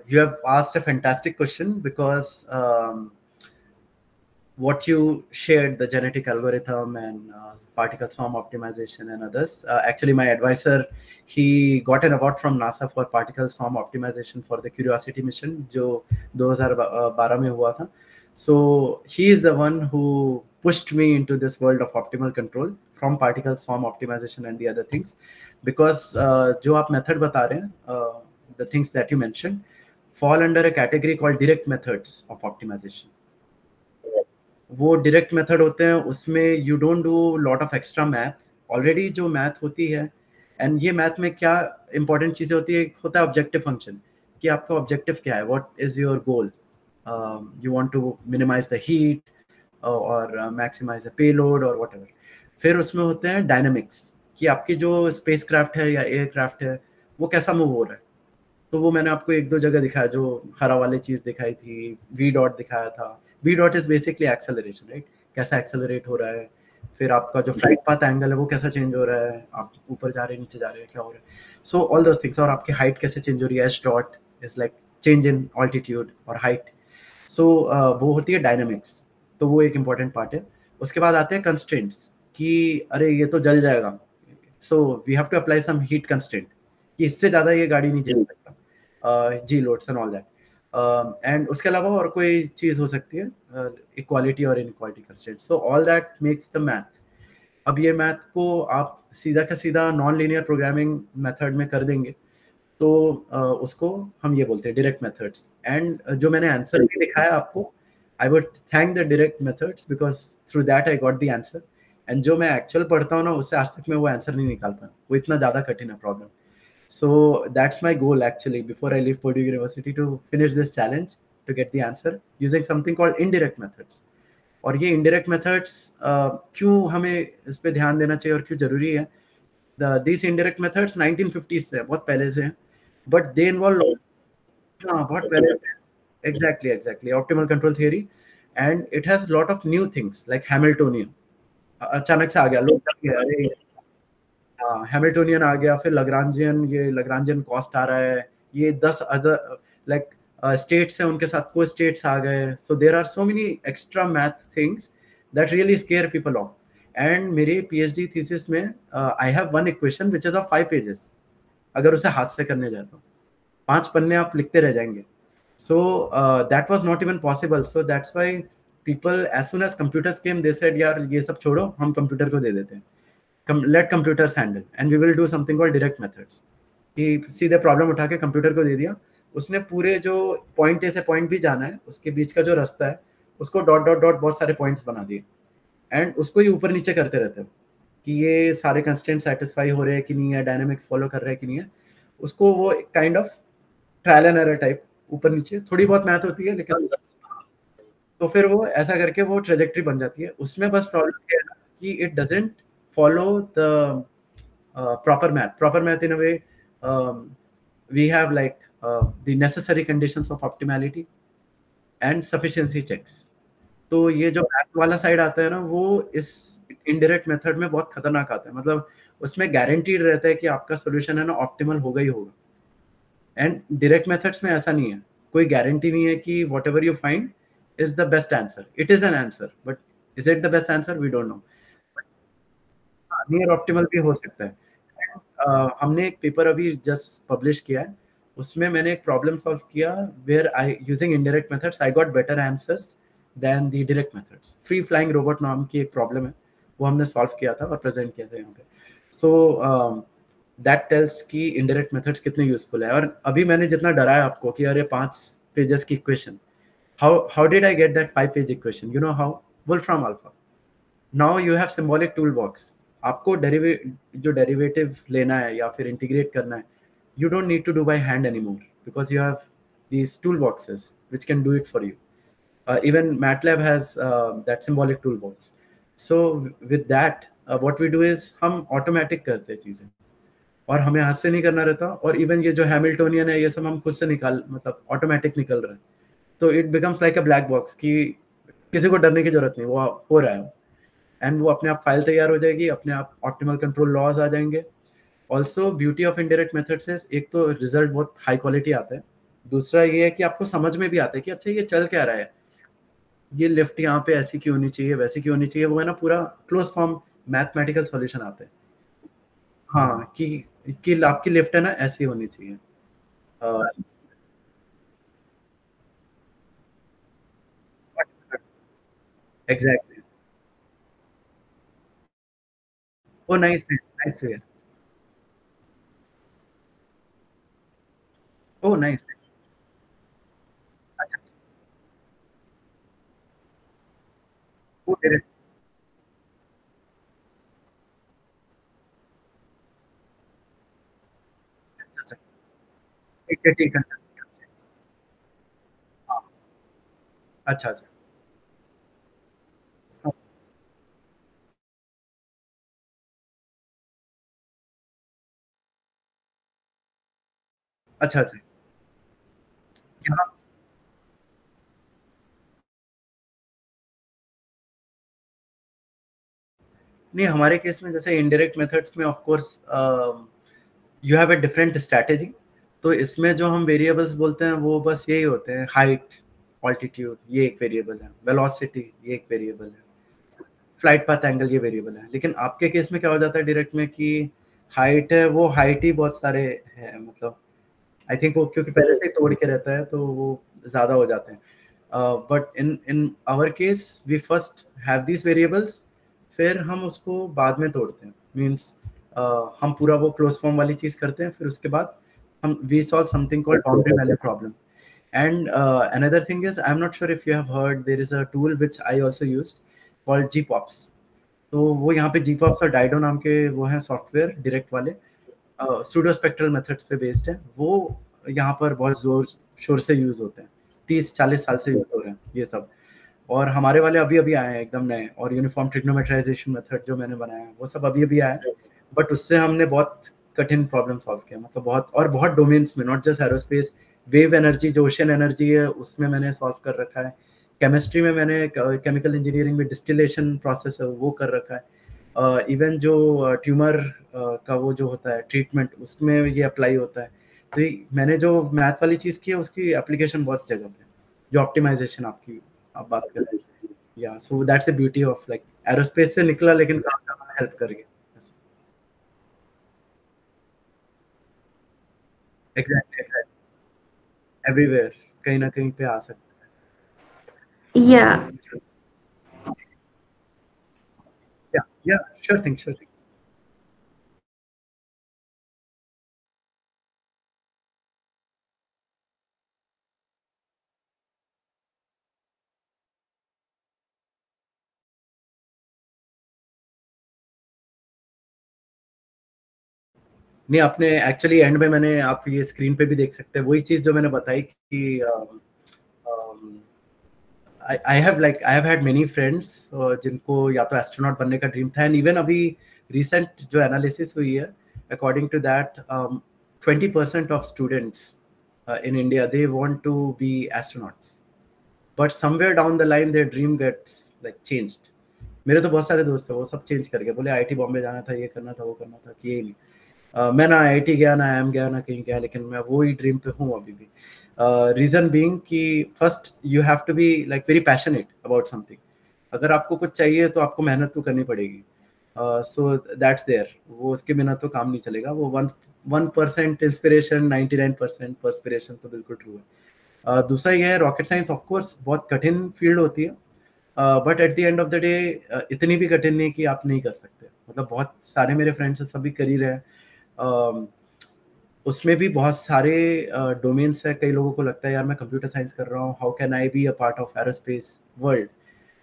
You have asked a fantastic question, because what you shared, the genetic algorithm and particle swarm optimization and others. Actually, my advisor, he got an award from NASA for particle swarm optimization for the Curiosity mission, जो 2012 में हुआ था. So he is the one who pushed me into this world of optimal control from particle swarm optimization and the other things, because जो आप method बता रहे हैं, the things that you mentioned fall under a category called direct methods of optimization. वो direct method होते हैं, उसमें you don't do lot of extra math. Already जो मैथ होती है एंड ये मैथ में क्या इंपॉर्टेंट चीजें होती है, एक होता है ऑब्जेक्टिव फंक्शन, कि आपका ऑब्जेक्टिव क्या है, what is your goal, you want to minimize the heat और मैक्सिमाइज द पेलोड और व्हाटएवर। फिर उसमें होते हैं डायनामिक्स, कि आपकी जो स्पेस क्राफ्ट है या एयरक्राफ्ट है वो कैसा मूव हो रहा है। तो वो मैंने आपको एक दो जगह दिखाया, जो हरा वाली चीज दिखाई थी, वी डॉट दिखाया था। V dot is basically acceleration, right, कैसा एक्सेलरेट हो रहा है। फिर आपका जो फ्लाइट पाथ एंगल है वो कैसा चेंज हो रहा है, आप ऊपर जा रहे हैं नीचे जा रहे हैं, क्या हो रहा है। So all those things. और आपकी हाइट कैसे चेंज हो रही है, S dot is like change in altitude और हाइट। सो वो होती है डायनामिक्स, तो वो एक इंपॉर्टेंट पार्ट है। उसके बाद आते हैं कंस्ट्रेंट्स, कि अरे ये तो जल जाएगा, so we have to apply some heat constraint, कि इससे ज्यादा ये गाड़ी नहीं चल सकता, G loads and all that. And उसके अलावा और कोई चीज हो सकती है, इक्वालिटी और inequality constraint. So all that makes the math. अब ये मैथ को आप सीधा का सीधा नॉन लीनियर प्रोग्रामिंग मेथड में कर देंगे, तो उसको हम ये बोलते हैं डायरेक्ट मेथड्स। एंड जो मैंने आंसर भी दिखाया आपको, I would thank the direct methods, because through that I got the answer. And जो मैं एक्चुअल पढ़ता हूँ ना, उससे आज तक मैं वो आंसर नहीं निकाल पाया, वो इतना ज्यादा कठिन है problem. So that's my goal actually before I leave Purdue University, to finish this challenge to get the answer using something called indirect methods. और ये indirect methods क्यों हमें इस पे ध्यान देना चाहिए और क्यों जरूरी है। These indirect methods 1950s से, बहुत पहले से हैं, but they involve, हाँ बहुत पहले से, exactly optimal control theory, and it has lot of new things like Hamiltonian। अचानक से आ गया, लोग डर गए, अरे हाँ हैमिल्टोनियन आ गया, फिर लग्रांजियन, ये लग्रांजियन कॉस्ट आ रहा है, ये 10 अदर लाइक स्टेट्स हैं, उनके साथ को स्टेट्स आ गए। So there are so many extra math things that really scare people off. And मेरी पीएचडी थीसिस में I have one equation which is of 5 pages. अगर उसे हाथ से करने जाए तो 5 पन्ने आप लिखते रह जाएंगे। So that was not even possible. So that's why people as soon as computers came, they said यार ये सब छोड़ो, हम कंप्यूटर को दे देते हैं, let computers handle and we will do something called direct methods। कि सीधे प्रॉब्लम उठा के कंप्यूटर को दे दिया, उसने पूरे जो पॉइंट ए से पॉइंट बी जाना है उसके बीच का जो रास्ता है उसको डॉट डॉट डॉट बहुत सारे पॉइंट्स बना दिए, एंड उसको ही ऊपर नीचे करते रहते हो कि ये सारे कंस्ट्रेंट सेटिस्फाई हो रहे हैं कि नहीं है, डायनामिक्स फॉलो कर रहे हैं कि नहीं है। उसको वो kind of trial and error type, ऊपर नीचे थोड़ी बहुत मैथ होती है लेकिन, तो फिर वो ऐसा करके वो ट्रेजेक्ट्री बन जाती है। उसमें बस प्रॉब्लम ये है ना कि it doesn't follow the proper math. Proper math in a way, we have like the necessary conditions of optimality and sufficiency checks। तो ये जो मैथ वाला साइड आता है ना, वो इस इनडायरेक्ट मेथड में बहुत खतरनाक आता है। मतलब उसमें गारंटीड रहता है कि आपका सोल्यूशन है ना ऑप्टिमल होगा ही होगा। एंड डायरेक्ट मेथड्स में ऐसा नहीं है, कोई गारंटी नहीं है कि whatever you find is the best answer. It is an answer, but is it the best answer, we don't know. Near optimal भी हो सकता है। हमने एक पेपर अभी जस्ट पब्लिश किया है, उसमें मैंने एक प्रॉब्लम सॉल्व किया where I using indirect methods I got better answers than the direct methods. Free flying robot नाम की एक प्रॉब्लम है, वो हमने सॉल्व किया था और प्रेजेंट किया था यहाँ पे। सो दैट टेल्स कि इनडायरेक्ट मेथड्स कितने यूजफुल है। और अभी मैंने जितना डराया आपको कि अरे 5 पेजेस की equation, how did I get that 5 page equation, you know how, Wolfram alpha. Now you have symbolic tool box. आपको जो डेरिवेटिव लेना है या फिर इंटीग्रेट करना है, you don't need to do by hand anymore because you have these toolboxes which can do it for you। Even MATLAB has that symbolic toolbox। So with that what we do is हम automatic करते हैं चीजें, और हमें हाथ से नहीं करना रहता। और इवन ये जो हैमिल्टोनियन है ये सब हम खुद से निकाल, मतलब ऑटोमेटिक निकल रहा है। तो it becomes like a black box कि किसी को डरने की जरूरत नहीं, वो हो रहा है। एंड वो अपने आप फाइल तैयार हो जाएगी, अपने आप ऑप्टिमल कंट्रोल लॉज आ जाएंगे। Also beauty of indirect methods है, एक तो रिजल्ट बहुत हाई क्वालिटी आता है, दूसरा ये है कि आपको समझ में भी आता है कि अच्छा ये चल क्या रहा है, ये लिफ्ट यहाँ पे ऐसी क्यों होनी चाहिए, वैसी क्यों होनी चाहिए, वो है ना पूरा क्लोज फॉर्म मैथमेटिकल सॉल्यूशन आता है। हाँ कि आपकी लिफ्ट है ना ऐसी होनी चाहिए। Exactly. Oh nice nice to hear. Oh nice. अच्छा अच्छा। ओ ठीक है। हाँ, अच्छा अच्छा। हाँ, अच्छा अच्छा। यहाँ नहीं, हमारे केस में जैसे इनडायरेक्ट मेथड्स में of course you have a different strategy. तो इसमें जो हम वेरिएबल्स बोलते हैं वो बस यही होते हैं, हाइट, ऑल्टीट्यूड ये एक वेरिएबल है, वेलोसिटी ये एक वेरिएबल है, फ्लाइट पाथ एंगल ये वेरिएबल है। लेकिन आपके केस में क्या हो जाता है डायरेक्ट में कि हाइट है, वो हाइट ही बहुत सारे है, मतलब आई थिंक वो क्योंकि पहले से ही तोड़ के रहता है तो वो ज्यादा हो जाते हैं। But in in our case we first have these variables, फिर हम उसको बाद में तोड़ते हैं। मीन्स हम पूरा वो क्लोज फॉर्म वाली चीज करते हैं, फिर उसके बाद हम we solve something called boundary value problem. And another thing is, I'm not sure if you have heard, there is a tool which I also used called GPOPs. तो वो यहाँ पे GPOPs और डाइडो नाम के वो हैं सॉफ्टवेयर डायरेक्ट वाले, सूडो स्पेक्ट्रल मेथड्स पे बेस्ड है वो। यहाँ पर बहुत जोर शोर से यूज होते हैं, 30-40 साल से यूज हो रहे हैं ये सब। और हमारे वाले अभी अभी आए हैं एकदम नए, और यूनिफॉर्म ट्रिग्नोमेट्राइजेशन मेथड जो मैंने बनाया है वो सब अभी अभी आया है। बट उससे हमने बहुत कठिन प्रॉब्लम सॉल्व किया, मतलब बहुत, और बहुत डोमेन्स में, not just aerospace. Wave energy जो ओशन एनर्जी है उसमें मैंने सॉल्व कर रखा है। केमिस्ट्री में मैंने, केमिकल इंजीनियरिंग में डिस्टिलेशन प्रोसेस है वो कर रखा है। इवन जो ट्यूमर का वो जो होता है ट्रीटमेंट, उसमें ये अप्लाई होता है। तो मैंने जो मैथ वाली चीज़ की है उसकी एप्लीकेशन बहुत जगह पे, जो ऑप्टिमाइजेशन आपकी आप बात कर रहे हैं। या so that's the beauty of like aerospace से निकला लेकिन काम हेल्प कर गया। एग्जैक्टली एग्जैक्टली, एवरीवेयर कहीं ना कहीं पे आ सकता Yeah. है। या या श्योर थिंग श्योर थिंग। नहीं, आपने एक्चुअली एंड में मैंने, आप ये स्क्रीन पे भी देख सकते हैं वही चीज जो मैंने बताई कि I have like I have had many friends जिनको या तो एस्ट्रोनॉट बनने का ड्रीम था। एंड इवन अभी रिसेंट जो एनालिसिस हुई है, according to that 20% of students in India they want to be astronauts, but somewhere down the line their dream gets like changed. मेरे तो बहुत सारे दोस्त हैं वो सब चेंज कर गए, बोले आईआईटी बॉम्बे जाना था, ये करना था, वो करना था, कि ये नहीं। मैं ना आईआईटी गया, ना आईएम गया, ना कहीं गया, लेकिन मैं वो ही ड्रीम पे हूँ अभी भी। रीजन बीइंग कि first you have to be like very passionate about something. अगर आपको कुछ चाहिए तो आपको मेहनत तो करनी पड़ेगी। सो दैट्स देयर, वो उसके बिना तो काम नहीं चलेगा। वो 1% इंस्पिरेशन, 99% परस्पिरेशन, तो बिल्कुल ट्रू है। दूसरा ये है, रॉकेट साइंस ऑफ कोर्स बहुत कठिन फील्ड होती है, but at the end of the day इतनी भी कठिन नहीं कि आप नहीं कर सकते। मतलब बहुत सारे मेरे फ्रेंड्स सभी कर ही रहे हैं। um, उसमें भी बहुत सारे डोमेन्स है। कई लोगों को लगता है यार मैं कंप्यूटर साइंस कर रहा हूँ, how can I be a part of aerospace world.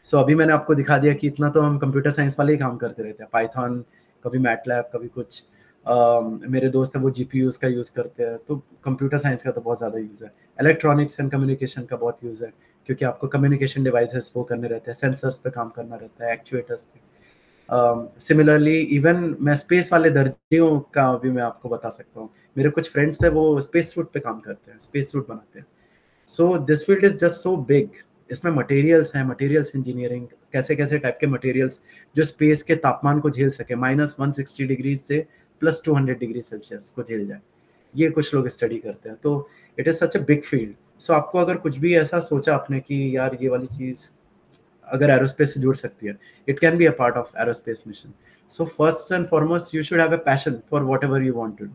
So अभी मैंने आपको दिखा दिया कि इतना तो हम कंप्यूटर साइंस वाले ही काम करते रहते हैं, पाइथन, कभी मैटलैब, कभी कुछ। मेरे दोस्त है वो जीपीयूज का यूज करते हैं, तो कंप्यूटर साइंस का तो बहुत ज्यादा यूज है। इलेक्ट्रॉनिक्स एंड कम्युनिकेशन का बहुत यूज है, क्योंकि आपको कम्युनिकेशन डिवाइसेस वो करने रहते हैं, सेंसर्स पे काम करना रहता है, एक्चुएटर्स पे। सिमिलरली इवन मैं स्पेस वाले दर्जियों का भी मैं आपको बता सकता हूँ। मेरे कुछ फ्रेंड्स है वो स्पेस सूट पे काम करते हैं, स्पेस सूट बनाते हैं। So this field is just so big. इसमें मटेरियल्स हैं, मटेरियल्स इंजीनियरिंग, कैसे कैसे टाइप के मटेरियल्स जो स्पेस के तापमान को झेल सके, -160 डिग्री से +200 डिग्री सेल्सियस को झेल जाए, ये कुछ लोग स्टडी करते हैं। तो it is such a big field. So आपको अगर कुछ भी ऐसा सोचा आपने कि यार ये वाली चीज अगर एरोस्पेस से जुड़ सकती है, it can be a part of aerospace mission. So first and foremost you should have a passion for whatever you want to do,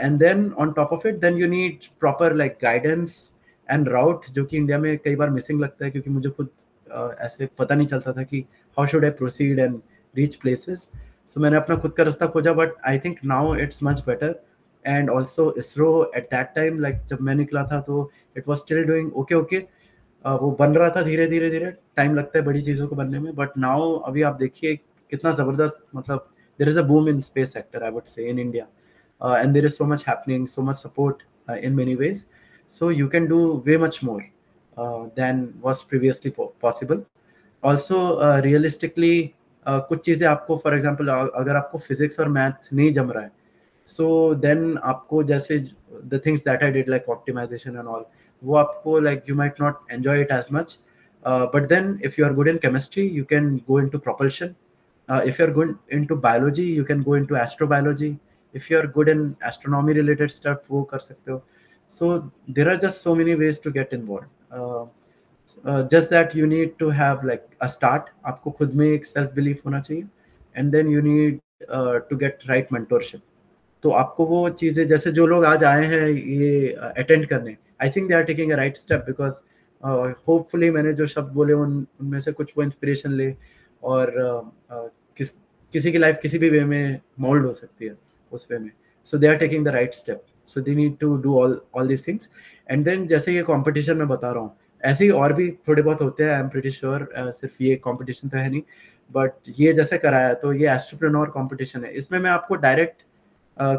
and then on top of it then you need proper like guidance and route, जो कि India में कई बार missing लगता है, क्योंकि मुझे खुद ऐसे पता नहीं चलता था कि how should I proceed and reach places. So मैंने अपना खुद का रास्ता खोजा, but I think now it's much better. And also ISRO at that time, like जब मैं निकला था तो it was still doing okay okay. वो बन रहा था धीरे धीरे धीरे, टाइम लगता है बड़ी चीज़ों को बनने में, बट नाउ अभी आप देखिए कितना ज़बरदस्त, मतलब there is a boom in space sector I would say in India, and there is so much happening, so much support in many ways. So you can do way much more than was previously possible. Also realistically कुछ चीज़ें आपको for example अगर आपको physics और math नहीं जम रहा है, सो देन आपको जैसे the things that I did like optimization and all, वो आपको like you might not enjoy it as much, but then if you are good in chemistry you can go into propulsion. If you're good into biology you can go into astrobiology. If you're good in astronomy related stuff वो कर सकते हो. So there are just so many ways to get involved. Just that you need to have like a start. आपको खुद में एक self belief होना चाहिए, and then you need to get right mentorship. तो आपको वो चीज़ें जैसे जो लोग आज आए हैं ये अटेंड करने, I think they are taking a right step, because hopefully मैंने जो शब्द बोले उनमें से कुछ वो इंस्पिरेशन ले, और किसी की लाइफ किसी भी वे में मोल्ड हो सकती है उस वे में. So they are taking the right step, so they need to do all this things. And then जैसे ये कॉम्पिटिशन मैं बता रहा हूँ, ऐसे ही और भी थोड़े बहुत होते हैं, आई एम प्रीटी श्योर. सिर्फ ये कॉम्पिटिशन तो है नहीं, बट ये जैसे कराया तो ये एस्ट्रोप्रेन्योर कॉम्पिटिशन है. इसमें मैं आपको डायरेक्ट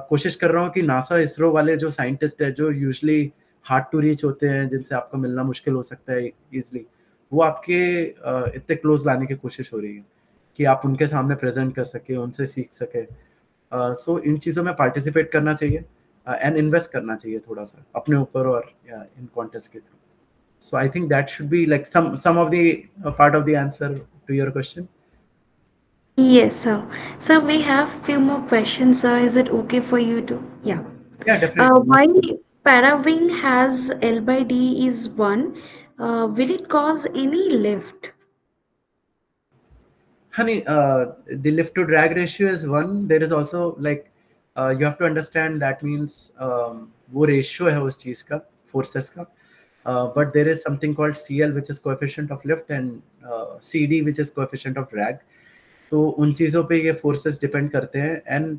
कोशिश कर रहा हूँ कि नासा इसरो वाले जो साइंटिस्ट है जो यूजली हार्ड टू रीच होते हैं, जिनसे आपका मिलना मुश्किल हो सकता है इजिली, वो आपके इतने क्लोज लाने की कोशिश हो रही है कि आप उनके सामने प्रेजेंट कर सके, उनसे सीख सके. सो इन चीज़ों में पार्टिसिपेट करना चाहिए एंड इन्वेस्ट करना चाहिए थोड़ा सा अपने ऊपर और इन कॉन्टेस्ट के through. So I think that should be like some of the part of the answer to your question. Yes, sir. So we have few more questions, sir. Is it okay for you to? Yeah. Yeah, definitely. Why Parawing has L by D is 1, will it cause any lift? Honey, the lift to drag ratio is 1. There is also like you have to understand that means वो ratio है उस चीज का, forces का. But there is something called CL which is coefficient of lift, and CD which is coefficient of drag. तो उन चीजों पे ये forces depend करते हैं. And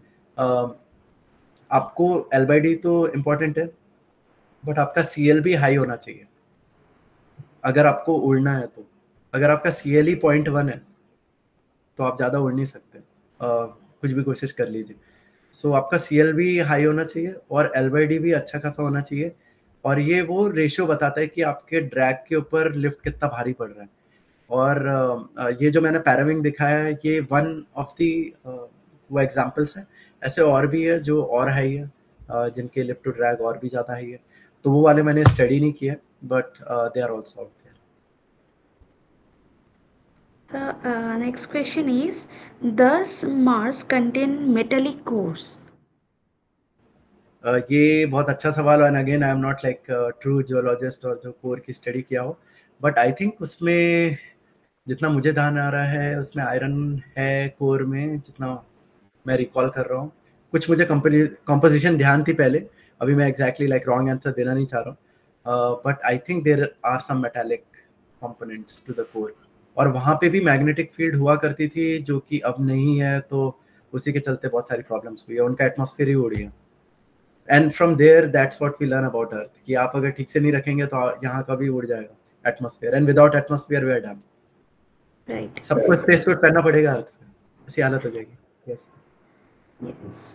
आपको L by D तो important है, but आपका CL भी high होना चाहिए अगर आपको उड़ना है. तो अगर आपका CL ही 0.1 है तो आप ज़्यादा उड़ नहीं सकते, कुछ भी कोशिश कर लीजिए. सो आपका CL भी हाई होना चाहिए और LD भी अच्छा खासा होना चाहिए, और ये वो रेशियो बताता है कि आपके ड्रैग के ऊपर लिफ्ट कितना भारी पड़ रहा है. और ये जो मैंने पैराविंग दिखाया है ये वन ऑफ दी वो एग्जांपल्स है. ऐसे और भी है जो और हाई है, जिनके लिफ्ट टू ड्रैग और भी ज़्यादा हाई है. तो वो वाले मैंने स्टडी नहीं किया, but they are also out. The next question is, does Mars contain metallic cores? ये बहुत अच्छा सवाल है. And again I am not like true geologist और जो कोर की स्टडी किया हो, बट आई थिंक उसमें जितना मुझे ध्यान आ रहा है उसमें आयरन है कोर में, जितना मैं रिकॉल कर रहा हूँ. कुछ मुझे कंपोजिशन ध्यान थी पहले, अभी मैं एग्जैक्टली लाइक रॉन्ग आंसर देना नहीं चाह रहा हूँ, but I think there are some metallic components to the core. और वहाँ पे भी मैग्नेटिक फील्ड हुआ करती थी जो कि अब नहीं है, तो उसी के चलते बहुत सारी प्रॉब्लम्स हुई है, उनका एटमॉस्फेयर ही उड़ गया. And from there that's what we learn about earth, कि आप अगर ठीक से नहीं रखेंगे तो यहाँ का भी उड़ जाएगा atmosphere, and without atmosphere we are done. Right. सबको स्पेस सूट पहनना पड़ेगा अर्थ पे, ऐसी हालत हो जाएगी. Yes. Yes.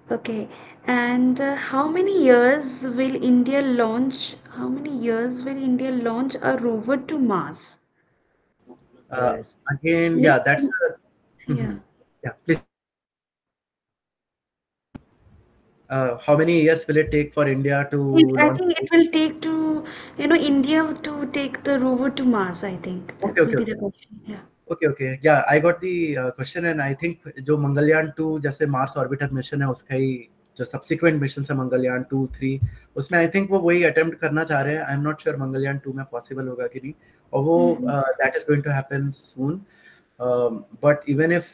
Okay. And how many years will India launch? How many years will India launch a rover to Mars? Yes. Again, Next, yeah, that's yeah. yeah, please. How many years will it take for India to I launch? think it will take to, India to take the rover to Mars. I think Okay, that will okay, be okay. the question. Yeah. Okay. Yeah, I got the question, and I think जो मंगलयान 2 जैसे Mars orbiter mission है उसका ही जो subsequent mission है मंगलयान 2, 3, उसमें I think वो वही attempt करना चाह रहे हैं. I am not sure Mangalyaan 2 में पॉसिबल होगा कि नहीं, और वो Mhm. That is going to happen soon. But even if,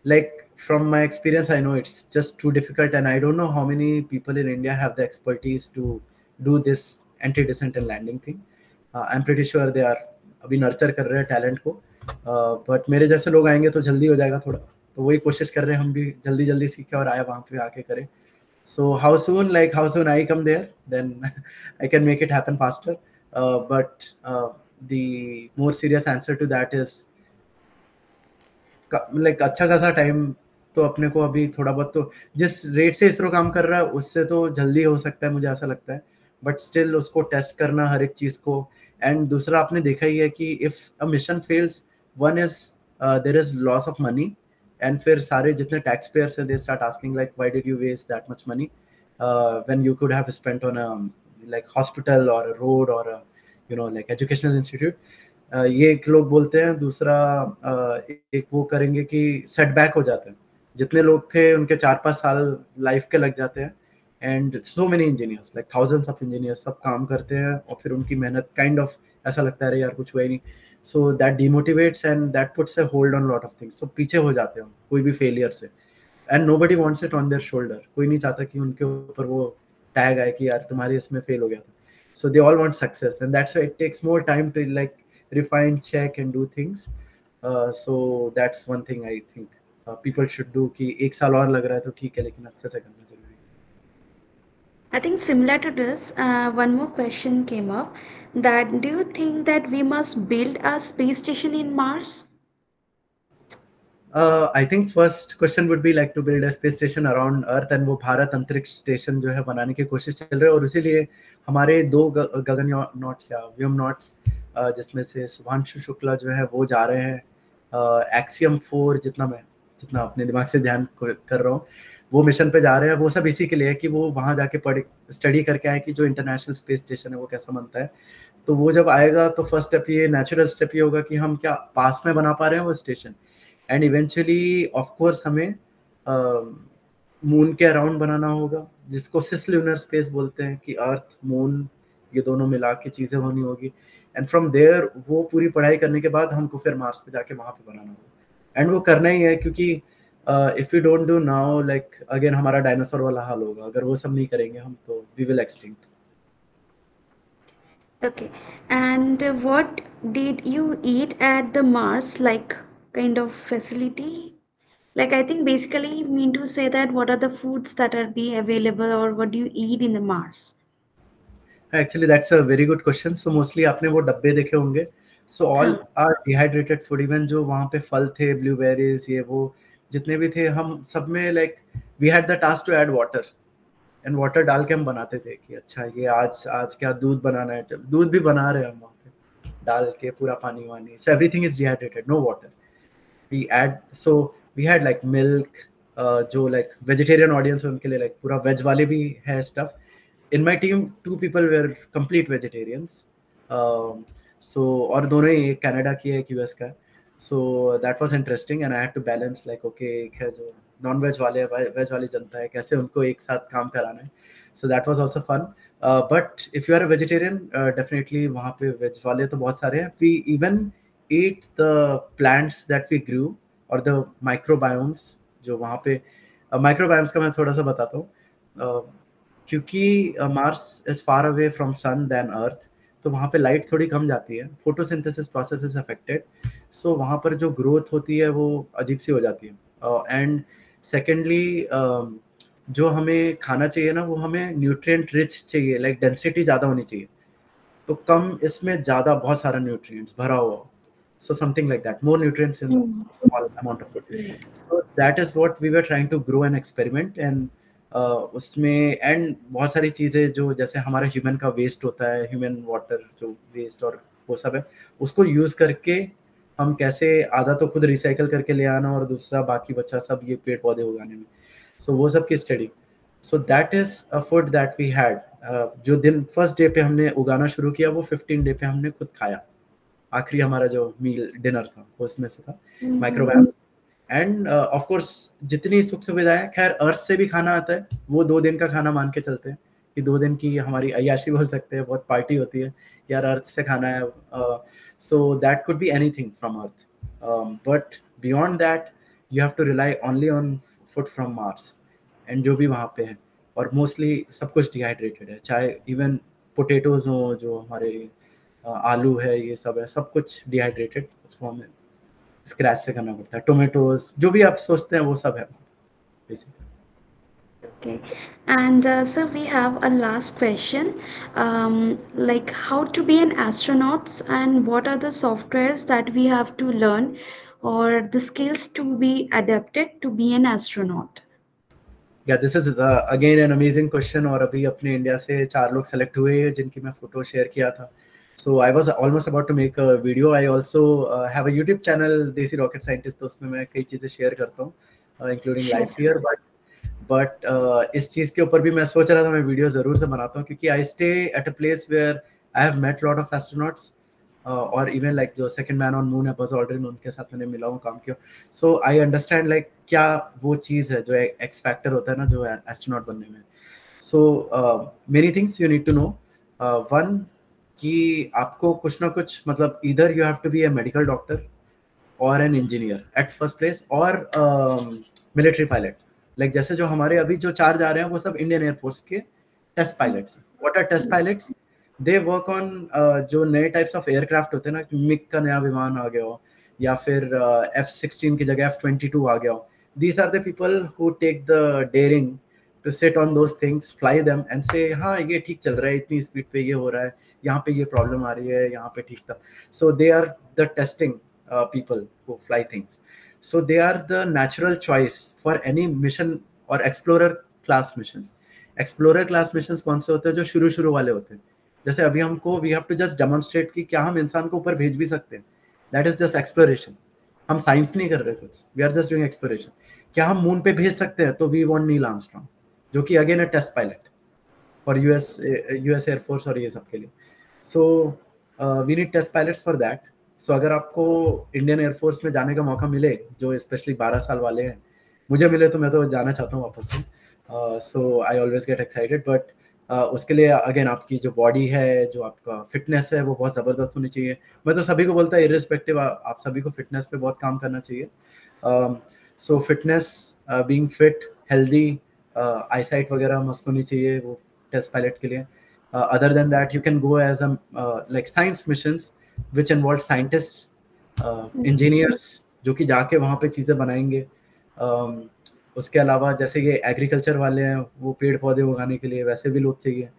like from my experience, I know it's just too difficult, and I don't know how many people in India have the expertise to do this anti descent and landing thing. I'm pretty sure they are अभी nurture कर रहे हैं talent को, but मेरे जैसे लोग आएंगे तो जल्दी हो जाएगा थोड़ा, तो वही कोशिश कर रहे हैं हम भी जल्दी जल्दी सीखें और आए वहाँ पे आके करें. So how soon I come there, then I can make it happen faster. But the more serious answer to that is like अच्छा खासा टाइम तो अपने को अभी थोड़ा बहुत तो जिस रेट से इसरो काम कर रहा है उससे तो जल्दी हो सकता है, मुझे ऐसा लगता है, बट स्टिल उसको टेस्ट करना हर एक चीज को। एंड दूसरा आपने देखा ही है कि if a mission fails, one is there is loss of money, and फिर सारे जितने टैक्स पेयर्स हैं they start asking like why did you waste that much money when you could have spent on a like hospital और a road और you know like educational institute. ये एक लोग बोलते हैं। दूसरा एक वो करेंगे कि सेटबैक हो जाते हैं, जितने लोग थे उनके 4-5 साल लाइफ के लग जाते हैं। And so many engineers like thousands of engineers सब काम करते हैं और फिर उनकी मेहनत काइंड ऑफ ऐसा लगता है अरे यार कुछ हुआ ही नहीं। So that demotivates and that puts a hold on lot of things. So पीछे हो जाते हैं हम कोई भी फेलियर से, and nobody wants it on their shoulder. कोई नहीं चाहता कि उनके ऊपर वो टैग आए कि यार तुम्हारे इसमें फेल हो गया था। So they all want success, and that's why it takes more time to like refine, check, and do things. So that's one thing I think people should do. कि एक साल और लग रहा है तो ठीक है, लेकिन अच्छे से करना जरूरी है। I think similar to this, one more question came up that do you think that we must build a space station in Mars? I think first question would be like to build a space station around Earth, and वो भारत अंतरिक्ष station जो है बनाने की कोशिश चल रही है। और इसीलिए हमारे दो गगन नॉट्स या व्योम नॉट्स, जिसमें से शुभांशु शुक्ला जो है वो जा रहे हैं एक्सियम 4, जितना अपने दिमाग से ध्यान कर रहा हूँ, वो मिशन पे जा रहे हैं। वो सब इसी के लिए है कि वो वहां जाके पढ़ स्टडी करके आए कि जो इंटरनेशनल स्पेस स्टेशन है वो कैसा बनता है। तो वो जब आएगा तो फर्स्ट स्टेप ये नेचुरल स्टेप ये होगा कि हम क्या पास में बना पा रहे हैं वो station. And eventually of course हमें मून के अराउंड बनाना होगा, जिसको सिस लूनर स्पेस बोलते हैं, कि अर्थ मून ये दोनों मिला के चीजें होनी होगी। एंड फ्रॉम देयर वो पूरी पढ़ाई करने के बाद हमको फिर मार्स पे जाके वहां पे बनाना होगा। एंड वो करना ही है, क्योंकि if you don't do now like again हमारा डायनासोर वाला हाल होगा। अगर वो सब नहीं करेंगे हम तो we will extinct. Okay. And what did you eat at the Mars, like kind of facility? Like I think basically mean to say that what are the foods that are be available or what do you eat in the Mars? Actually that's a very good question. So mostly आपने वो डब्बे देखे होंगे। So all हाँ. Are dehydrated food, even जो वहाँ पे फल थे, ब्लूबेरीज ये वो जितने भी थे, हम सब में like we had the task to add water. And water डाल के हम बनाते थे कि अच्छा ये आज आज क्या दूध बनाना है, दूध भी बना रहे हैं हम वहाँ पे डाल के पूरा पानी वानी। So everything is dehydrated, no water. we add so we had like milk, जो like vegetarian audience है उनके लिए like पूरा veg वाले भी है stuff। in my team 2 people were complete vegetarians, um, so और दोनों ही, एक कनाडा की है एक यूएस का। so that was interesting and I had to balance like okay एक है जो नॉन वेज वाले वेज वाली जनता है, कैसे उनको एक साथ काम कराना है। so that was also fun, but if you are a vegetarian definitely वहाँ पे वेज वाले तो बहुत सारे हैं। we even eat the plants that we grew or the microbiomes जो वहाँ पे माइक्रोबायोम्स का मैं थोड़ा सा बताता हूँ। क्योंकि Mars is far away from sun then earth, तो वहाँ पे लाइट थोड़ी कम जाती है, photosynthesis process is affected. So वहाँ पर जो ग्रोथ होती है वो अजीब सी हो जाती है। एंड सेकेंडली जो हमें खाना चाहिए ना वो हमें न्यूट्रिएंट रिच चाहिए, लाइक डेंसिटी ज़्यादा होनी चाहिए। तो कम इसमें ज़्यादा बहुत सारा न्यूट्रिएंट्स भरा हुआ, so something like that, more nutrients in Mm. small amount of food। so that is what we were trying to grow and experiment। and उसमें एंड बहुत सारी चीज़ें जो जैसे हमारा ह्यूमन का वेस्ट होता है, ह्यूमन वाटर जो वेस्ट और वो सब है, उसको यूज़ करके हम कैसे आधा तो खुद रिसाइकल करके ले आना और दूसरा बाकी बचा सब ये पेड़ पौधे उगाने में। सो वो सब की study. So that is a food that we had. जो दिन फर्स्ट डे पे हमने उगाना शुरू किया वो 15 डे पे हमने खुद खाया। आखिरी हमारा जो मील डिनर था वो उसमें से था, Mhm. Microwaves. End of course जितनी सुख सुविधाएं, खैर अर्थ से भी खाना आता है, वो 2 दिन का खाना मान के चलते हैं कि 2 दिन की हमारी अय्याशी बोल सकते हैं, बहुत पार्टी होती है यार अर्थ से खाना है। So that could be anything from earth, but beyond that you have to rely only on food from Mars and जो भी वहाँ पे है। और मोस्टली सब कुछ डिहाइड्रेटेड है, चाहे इवन पोटेटोज हो जो हमारे आलू है ये सब है, सब कुछ डिहाइड्रेटेड, उसको हमें स्क्रैच से करना पड़ता है। टोमेटोज जो भी आप सोचते हैं वो सब है basically. Okay. And so we have a last question. Like how to be an astronaut and what are the softwares that we have to learn or the skills to be adapted to be an astronaut? या this is again an amazing question. और अभी अपने India से 4 लोग select हुए जिनकी मैं photo share किया था। So I was almost about to make a video. I also have a YouTube channel Desi rocket scientist, तो उसमें मैं कई चीजें शेयर करता हूँ including Sure. Life here. But इस चीज के ऊपर भी मैं सोच रहा था मैं वीडियो जरूर से बनाता हूँ, क्योंकि I stay at a place where I have met lot of astronauts, और इवन लाइक जो सेकंड मैन ऑन मून है बज ऑल्ड्रिन, उनके साथ मैंने मिला हूँ, काम किया। सो आई अंडरस्टैंड लाइक क्या वो चीज है जो एक्स फैक्टर होता है ना जो एस्ट्रोनॉट बनने में। So many things you need to know. One, कि आपको कुछ ना कुछ मतलब इधर you have to be a medical doctor और an engineer at first place, और मिलिट्री पायलट। लाइक जैसे जो हमारे अभी जो 4 जा रहे हैं वो सब इंडियन एयरफोर्स के टेस्ट पायलट्स हैं। What are test pilots? They work on जो नए टाइप्स ऑफ एयरक्राफ्ट होते हैं ना, मिग का नया विमान आ गया हो, या फिर F-16 की जगह F-22 आ गया हो। These are the people who take the daring to sit on those things, fly them and say हाँ ये ठीक चल रहा है, इतनी स्पीड पे ये हो रहा है, यहाँ पे ये प्रॉब्लम आ रही है, यहाँ पे ठीक था। So they are the testing people who fly things. So they are the natural choice for any mission or explorer class missions. Explorer class missions कौन से होते हैं? जो शुरू शुरू वाले होते हैं। जैसे अभी हमको we have to just demonstrate कि क्या हम इंसान को ऊपर भेज भी सकते हैं। That is just exploration. हम साइंस नहीं कर रहे कुछ, we are just doing exploration. क्या हम मून पे भेज सकते हैं? तो we want Neil Armstrong, जो कि अगेन है test pilot for US air force और ये सब के लिए। So we need test pilots for that. So अगर आपको इंडियन एयरफोर्स में जाने का मौका मिले, जो स्पेशली 12 साल वाले हैं, मुझे मिले तो मैं तो जाना चाहता हूँ वापस से। So I always get excited, but उसके लिए अगेन आपकी जो बॉडी है, जो आपका फिटनेस है, वो बहुत ज़बरदस्त होनी चाहिए। मैं तो सभी को बोलता है इरिस्पेक्टिव आप सभी को फिटनेस पे बहुत काम करना चाहिए। So fitness, being fit, healthy, eyesight वगैरह मस्त होनी चाहिए वो टेस्ट पायलट के लिए। Other than that you can go as like science missions which involve scientist, engineers, जो कि जाके वहाँ पे चीज़ें बनाएंगे। उसके अलावा जैसे ये एग्रीकल्चर वाले हैं, वो पेड़ पौधे उगाने के लिए वैसे भी लोग चाहिए।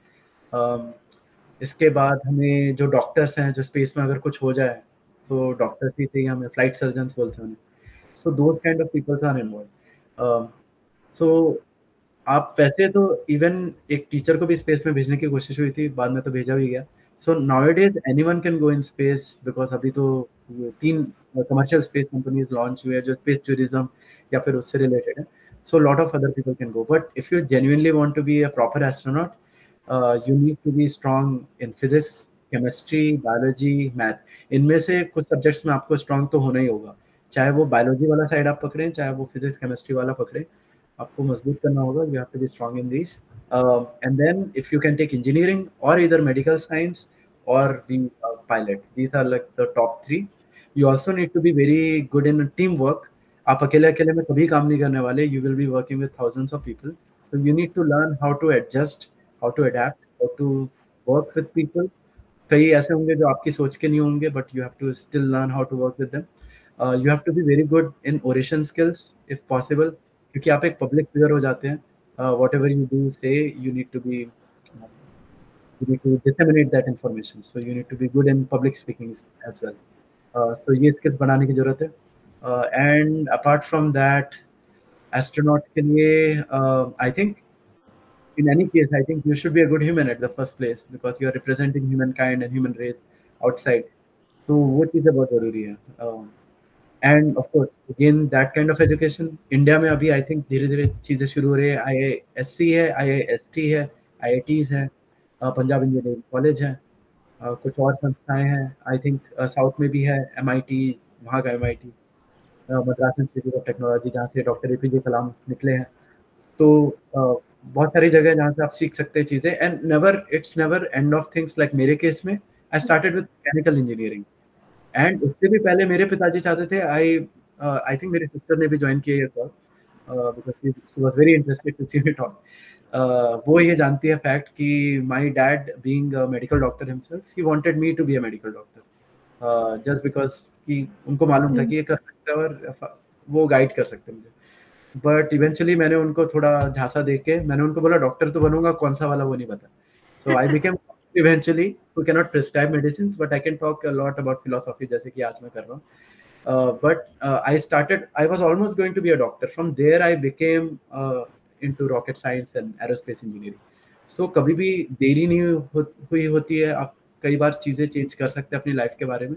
इसके बाद हमें जो डॉक्टर्स हैं, जो स्पेस में अगर कुछ हो जाए, सो डॉक्टर्स ही चाहिए हमें, फ्लाइट सर्जन्स बोलते हैं उन्हें। So those kind of peoples are involve. So आप वैसे तो इवन एक टीचर को भी स्पेस में भेजने की कोशिश हुई थी, बाद में तो भेजा भी गया। So nowadays anyone can go in space, because अभी तो ये 3 कमर्शियल स्पेस कंपनीज लॉन्च हुए हैं जो स्पेस टूरिज्म या फिर उससे रिलेटेड है। So lot of other people can go, but if you genuinely want to be a proper astronaut, you need to be strong in physics, chemistry, biology, math. इनमें से कुछ सब्जेक्ट्स में आपको strong तो होना ही होगा, चाहे वो बायोलॉजी वाला साइड आप पकड़ें, चाहे वो फिजिक्स केमिस्ट्री वाला पकड़ें, आपको मजबूत करना होगा। You have to be strong in this, and then if you can take engineering और इधर मेडिकल साइंस और be pilot, these are like the top 3। You also need to be very good in team work. आप अकेले अकेले में कभी काम नहीं करने वाले, you will be working with thousands of people. So you need to learn how to adjust, how to adapt, how to work with people. कई ऐसे होंगे जो आपकी सोच के नहीं होंगे, but you have to still learn how to work with them. You have to be very good in oration skills if possible, क्योंकि आप एक पब्लिक फिगर हो जाते हैं। Whatever you do say, you need to be you need to disseminate that information, so you need to be good in public speaking as well. So ये skills बनाने की जरूरत है। And apart from that, astronaut के लिए I think in any case, I think you should be a good human at the first place, because you are representing humankind and human race outside. तो वो चीज़ें बहुत ज़रूरी है। End of course again that kind of education India में अभी I think धीरे धीरे चीज़ें शुरू हो रही है। IISc है, IIST है, IITs हैं, पंजाब इंजीनियरिंग कॉलेज है, कुछ और संस्थाएं हैं। आई थिंक साउथ में भी है MIT, वहाँ का MIT, Madras institute of technology, जहाँ से डॉक्टर APJ कलाम निकले हैं। तो बहुत सारी जगह जहाँ से आप सीख सकते हैं चीज़ें, and never it's never end of things. Like मेरे केस में I started with mechanical engineering, and उससे भी पहले मेरे पिताजी चाहते थे आई थिंक मेरी सिस्टर ने भी ज्वाइन किया ये course, because she was very interested to see me talk. वो ये जानती है फैक्ट कि my dad being a medical doctor himself, he wanted me to be a medical doctor, just because कि उनको मालूम था कि ये कर सकता है और वो गाइड कर सकते हैं मुझे। बट इवेंचुअली मैंने उनको थोड़ा झांसा देख के मैंने उनको बोला डॉक्टर तो बनूंगा, कौन सा वाला वो नहीं पता। So I became eventually, who cannot prescribe medicines, but I can talk a lot about philosophy, जैसे कि आज मैं कर रहा हूँ। But I was almost going to be a doctor. From there I became into rocket science and aerospace engineering. So कभी भी देरी नहीं हुई होती है, आप कई बार चीजें चेंज कर सकते हैं अपनी लाइफ के बारे में.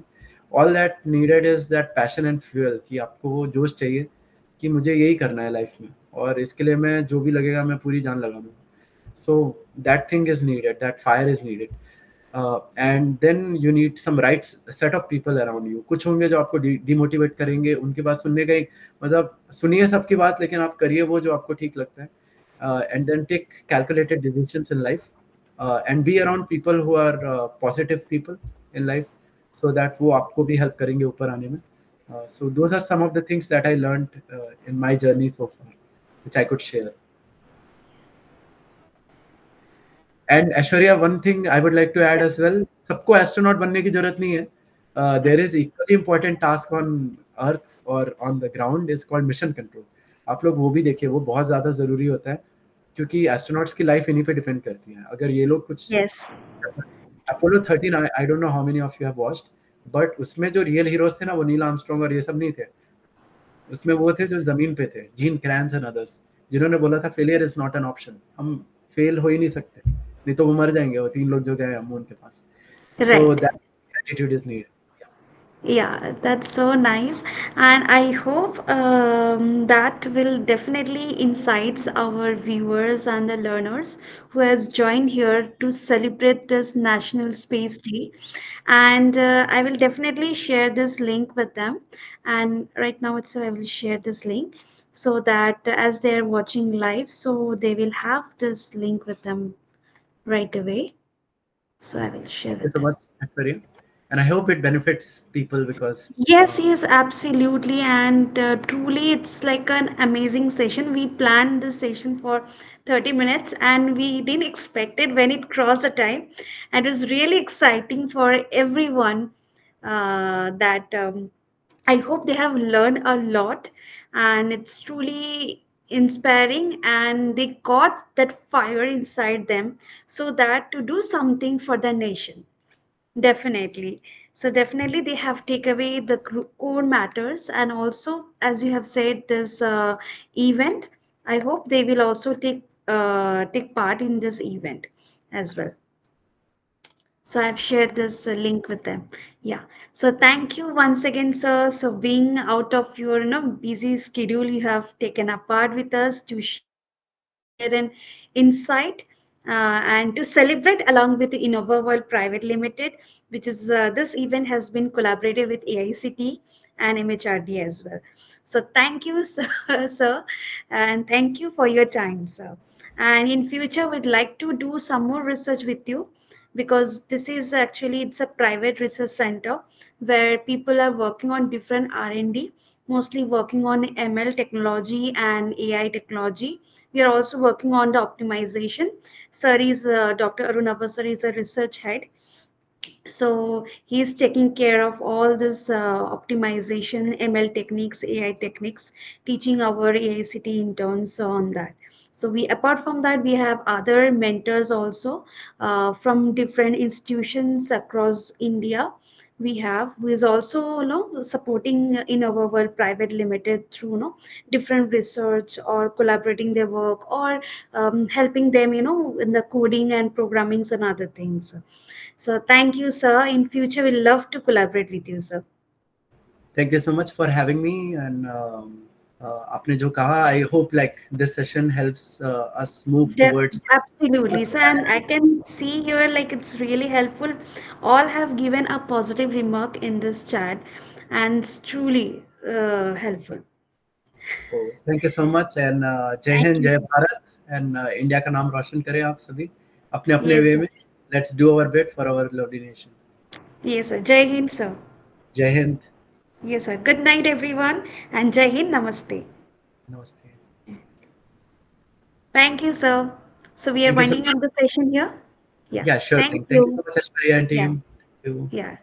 All that needed is that passion and fuel, कि आपको वो जोश चाहिए कि मुझे यही करना है लाइफ में, और इसके लिए मैं जो भी लगेगा मैं पूरी जान लगा दूंगा. So that thing is needed, that fire is needed. And then you need some right set of people around you. कुछ होंगे जो आपको डिमोटिवेट करेंगे, उनकी बात सुनने का ही मतलब, सुनिए सबकी बात लेकिन आप करिए वो जो आपको ठीक लगता है. And then take calculated decisions in life, and be around people who are positive people in life, so that वो आपको भी help करेंगे ऊपर आने में. So those are some of the things that I learned in my journey so far, which I could share. And Aishwarya, one thing I would like to add as well, सबको astronaut बनने की जरूरत नहीं है. There is equally important task on earth और on the ground, is called mission control. आप लोग वो भी देखिए, वो बहुत ज्यादा जरूरी होता है, क्योंकि एस्ट्रोनॉट्स की लाइफ इन्हीं पे डिपेंड करती है. अगर ये लोग कुछ, Yes. Apollo 13, I don't know how many of you have watched, but उसमें जो रियल हीरोज थे ना, वो नील आर्मस्ट्रांग और ये सब नहीं थे. उसमें वो थे जो जमीन पे थे, जीन क्रैंस एंड अदर्स, जिन्होंने बोला था failure is not an option. हम फेल हो ही नहीं सकते, नहीं तो वो मर जाएंगे, वो 3 लोग जो गए मून के पास. सो Right. That attitude is need. Yeah, that's so nice. And I hope that will definitely insights our viewers and the learners who has joined here to celebrate this National Space Day. And I will definitely share this link with them. And right now I will share this link so that as they're watching live, so they will have this link with them right away. So I will share Thank you with so them. much, Ashwarya. And I hope it benefits people because Yes, yes, absolutely. And truly, it's like an amazing session. We planned this session for 30 minutes and we didn't expect it when it crossed the time. And it was really exciting for everyone that I hope they have learned a lot and it's truly inspiring and they got that fire inside them so that to do something for the nation. Definitely. So definitely they have take away the core matters and also as you have said this event, I hope they will also take part in this event as well. So I've shared this link with them. Yeah. So thank you once again, sir. So being out of your busy schedule, you have taken a part with us to share an insight and to celebrate along with the InnovaWorld Private Limited, which is this event has been collaborated with AICT and MHRD as well. So thank you, sir, sir, and thank you for your time, sir. And in future, we'd like to do some more research with you because this is actually it's a private research center where people are working on different R&D, mostly working on ML technology and AI technology. We are also working on the optimization. Sir is Dr. Arun Avasar is a research head, so he's taking care of all this optimization, ML techniques, AI techniques, teaching our AICT interns on that. So we, apart from that, we have other mentors also from different institutions across India. We have who is also supporting in our world private limited through different research or collaborating their work or helping them in the coding and programmings and other things. So thank you, sir. In future, we'll love to collaborate with you, sir. thank you so much for having me. And आपने जो कहा, I hope like this session helps us move towards Absolutely, sir. And I can see here like it's really helpful. All have given a positive remark in this chat, and it's truly helpful. तो thank you so much. And जय Thank Hind, you. जय Bharat. And India का नाम रोशन करें आप सभी अपने अपने Yes, वे sir. में. Let's do our best for our lovely nation. Yes, sir. Jai Hind, sir. जय Hind. Yes, sir. Good night, everyone, and Jai Hind. Namaste. नमस्ते. Thank you, sir. So we are thank you so winding much. up the session here. Yeah. या sure Thank thing. Thank you you. So much Aishwarya and Yeah. Team. Yeah.